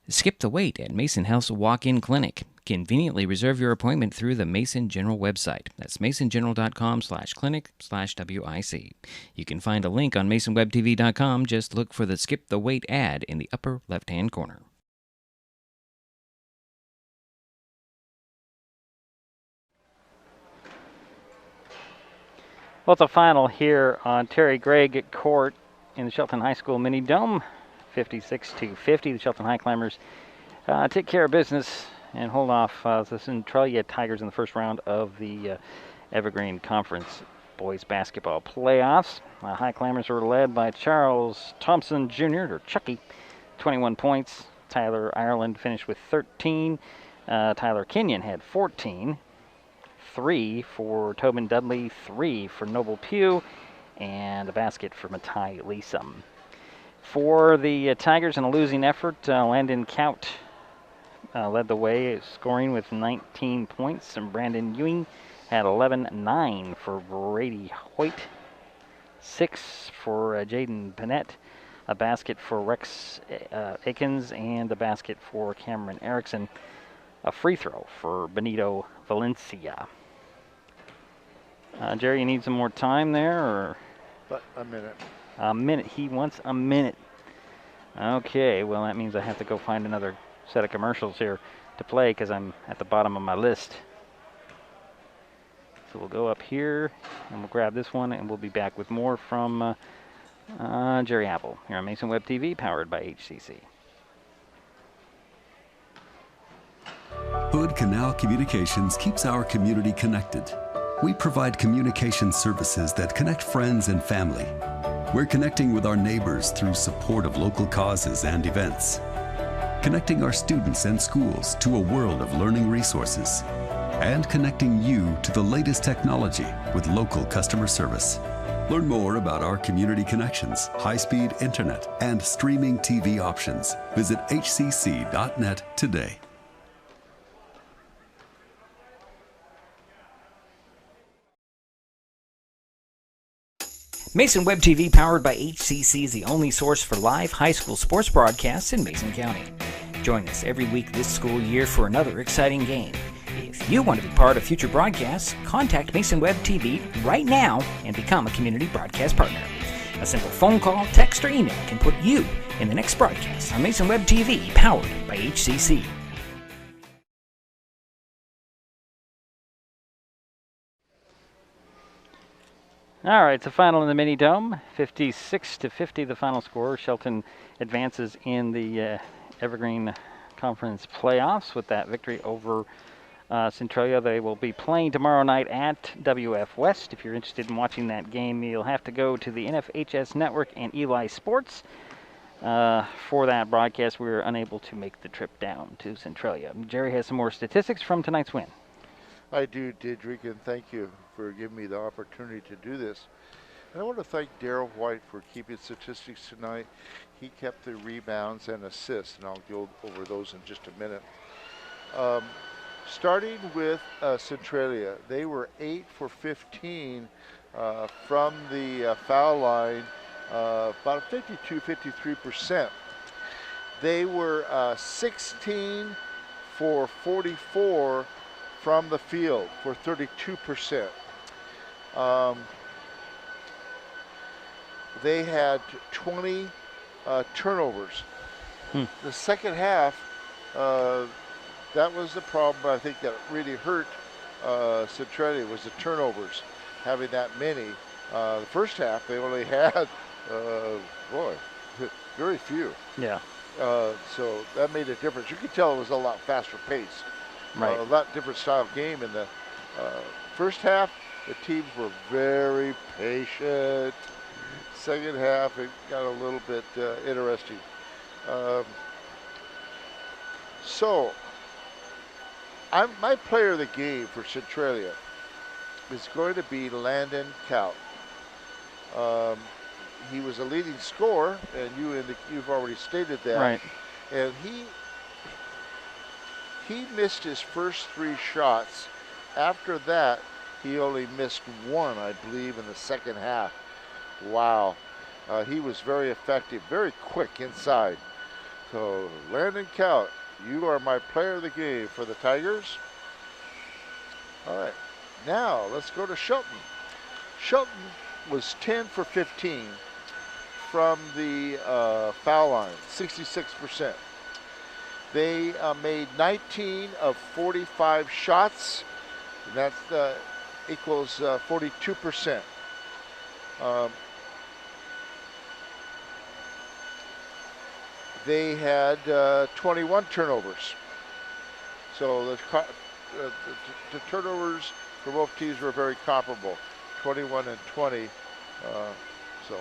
Skip the wait at Mason Health's walk-in clinic. Conveniently reserve your appointment through the Mason General website. That's masongeneral.com/clinic/WIC. You can find a link on masonwebtv.com. Just look for the Skip the Wait ad in the upper left-hand corner. Well, it's a final here on Terry Gregg Court in the Shelton High School Mini Dome. 56-50. The Shelton Highclimbers take care of business and hold off the Centralia Tigers in the first round of the Evergreen Conference Boys Basketball Playoffs. Highclimbers were led by Charles Thompson Jr., or Chucky, 21 points. Tyler Ireland finished with 13. Tyler Kenyon had 14. 3 for Tobin Dudley, 3 for Noble Pugh, and a basket for Matai Leesom. For the Tigers in a losing effort, Landon Count led the way, scoring with 19 points, and Brandon Ewing had 11-9 for Brady Hoyt, 6 for Jaden Panett, a basket for Rex Akins, and a basket for Cameron Erickson, a free throw for Benito Valencia. Jerry, you need some more time there, or? But a minute. A minute. He wants a minute. Okay, well, that means I have to go find another set of commercials here to play because I'm at the bottom of my list. So we'll go up here and we'll grab this one, and we'll be back with more from Jerry Apple here on Mason Web TV, powered by HCC. Hood Canal Communications keeps our community connected. We provide communication services that connect friends and family. We're connecting with our neighbors through support of local causes and events, connecting our students and schools to a world of learning resources, and connecting you to the latest technology with local customer service. Learn more about our community connections, high-speed internet, and streaming TV options. Visit hcc.net today. Mason Web TV, powered by HCC, is the only source for live high school sports broadcasts in Mason County. Join us every week this school year for another exciting game. If you want to be part of future broadcasts, contact Mason Web TV right now and become a community broadcast partner. A simple phone call, text, or email can put you in the next broadcast on Mason Web TV, powered by HCC. All right, it's a final in the Mini Dome, 56-50, the final score. Shelton advances in the Evergreen Conference playoffs with that victory over Centralia. They will be playing tomorrow night at WF West. If you're interested in watching that game, you'll have to go to the NFHS Network and Eli Sports. For that broadcast, we were unable to make the trip down to Centralia. Jerry has some more statistics from tonight's win. I do, Didrik, and thank you for giving me the opportunity to do this. And I want to thank Daryl White for keeping statistics tonight. He kept the rebounds and assists, and I'll go over those in just a minute. Starting with Centralia, they were 8 for 15 from the foul line, about 52-53%. They were 16 for 44 from the field for 32%. They had 20 turnovers. The second half, that was the problem I think that really hurt Centralia, was the turnovers, having that many. The first half, they only had, very few. Yeah. So that made a difference. You could tell it was a lot faster pace. Right. A lot different style game. In the first half, the teams were very patient. Second half, it got a little bit interesting. So, my player of the game for Centralia is going to be Landon Kaut. He was a leading scorer, and you've already stated that. Right. And he missed his first 3 shots. After that, he only missed 1, I believe, in the second half. Wow. He was very effective, very quick inside. So, Landon Kaut, you are my player of the game for the Tigers. All right. Now, let's go to Shelton. Shelton was 10 for 15 from the foul line, 66%. They made 19 of 45 shots, and that equals 42%. They had 21 turnovers. So the turnovers for both teams were very comparable, 21 and 20. So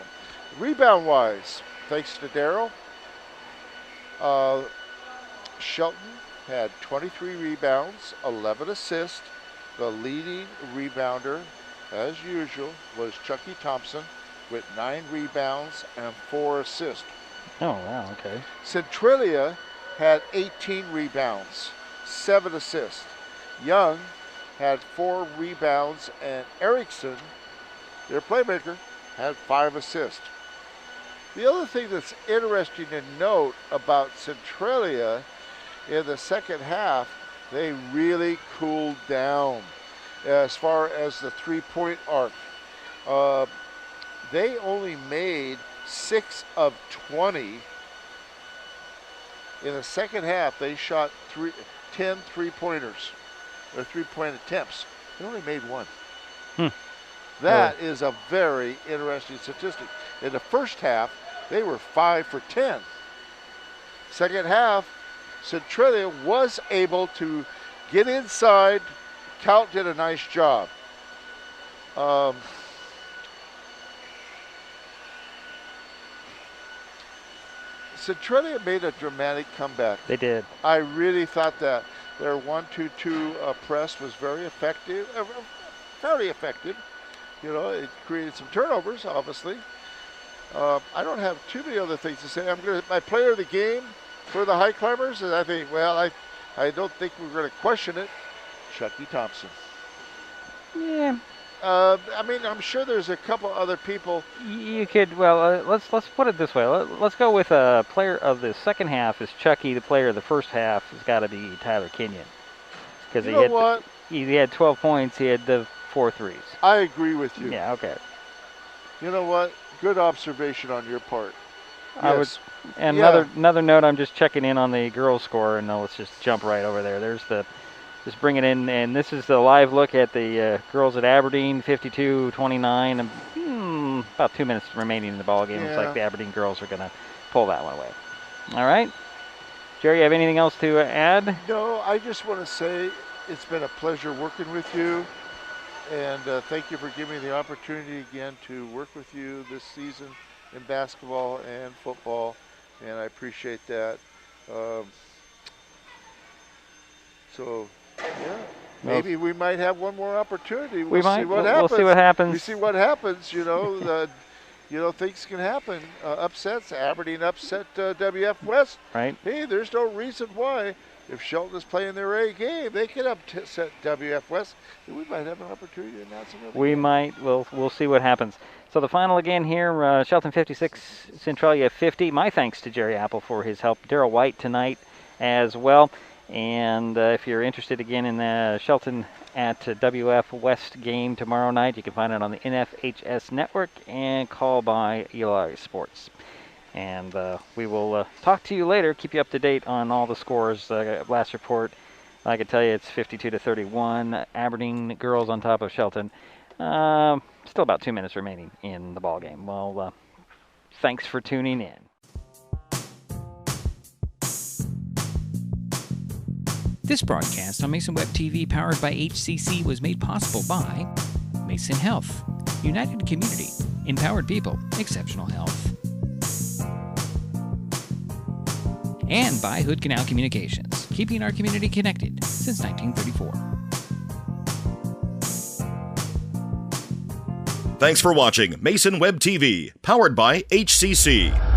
rebound-wise, thanks to Daryl, Shelton had 23 rebounds, 11 assists. The leading rebounder, as usual, was Chucky Thompson with 9 rebounds and 4 assists. Oh, wow, okay. Centralia had 18 rebounds, 7 assists. Young had 4 rebounds, and Erickson, their playmaker, had 5 assists. The other thing that's interesting to note about Centralia, in the second half, they really cooled down as far as the three-point arc. They only made 6 of 20. In the second half, they shot 10 three-pointers, or three-point attempts. They only made 1. That is a very interesting statistic. In the first half, they were 5 for 10. Second half, Centralia was able to get inside. Kaut did a nice job. Centralia made a dramatic comeback. They did. I really thought that their 1-2-2 press was very effective, fairly effective. You know, it created some turnovers, obviously. I don't have too many other things to say. My player of the game for the Highclimbers, and I think, well, I don't think we're going to question it. Chucky Thompson. Yeah. I mean, I'm sure there's a couple other people. You could, well, let's put it this way. Let's go with a player of the second half is Chucky. The player of the first half has got to be Tyler Kenyon. Because he had 12 points. He had the 4 threes. I agree with you. Yeah, okay. You know what? Good observation on your part. Yes. Another note, I'm just checking in on the girls' score, and let's just jump right over there. There's just bring it in, and this is the live look at the girls at Aberdeen, 52-29. About 2 minutes remaining in the ball game. Yeah. Looks like the Aberdeen girls are going to pull that one away. All right. Jerry, you have anything else to add? No, I just want to say it's been a pleasure working with you, and thank you for giving me the opportunity again to work with you this season in basketball and football, and I appreciate that. Yeah, maybe we might have one more opportunity. We'll see what happens. We'll see what happens. We see what happens. You know, things can happen. Upsets. Aberdeen upset WF West. Right. Hey, there's no reason why. If Shelton is playing their A game, they can upset WF West. We might have an opportunity to announce them. We might. We'll see what happens. So the final again here, Shelton 56, Centralia 50. My thanks to Jerry Apple for his help. Daryl White tonight as well. And if you're interested again in the Shelton at WF West game tomorrow night, you can find it on the NFHS network and call by Eli Sports. And we will talk to you later, keep you up to date on all the scores. Last report, I can tell you it's 52-31. Aberdeen girls on top of Shelton. Still about 2 minutes remaining in the ball game. Well, thanks for tuning in. This broadcast on Mason Web TV powered by HCC was made possible by Mason Health, United Community, Empowered People, Exceptional Health, and by Hood Canal Communications, keeping our community connected since 1934. Thanks for watching Mason Web TV, powered by HCC.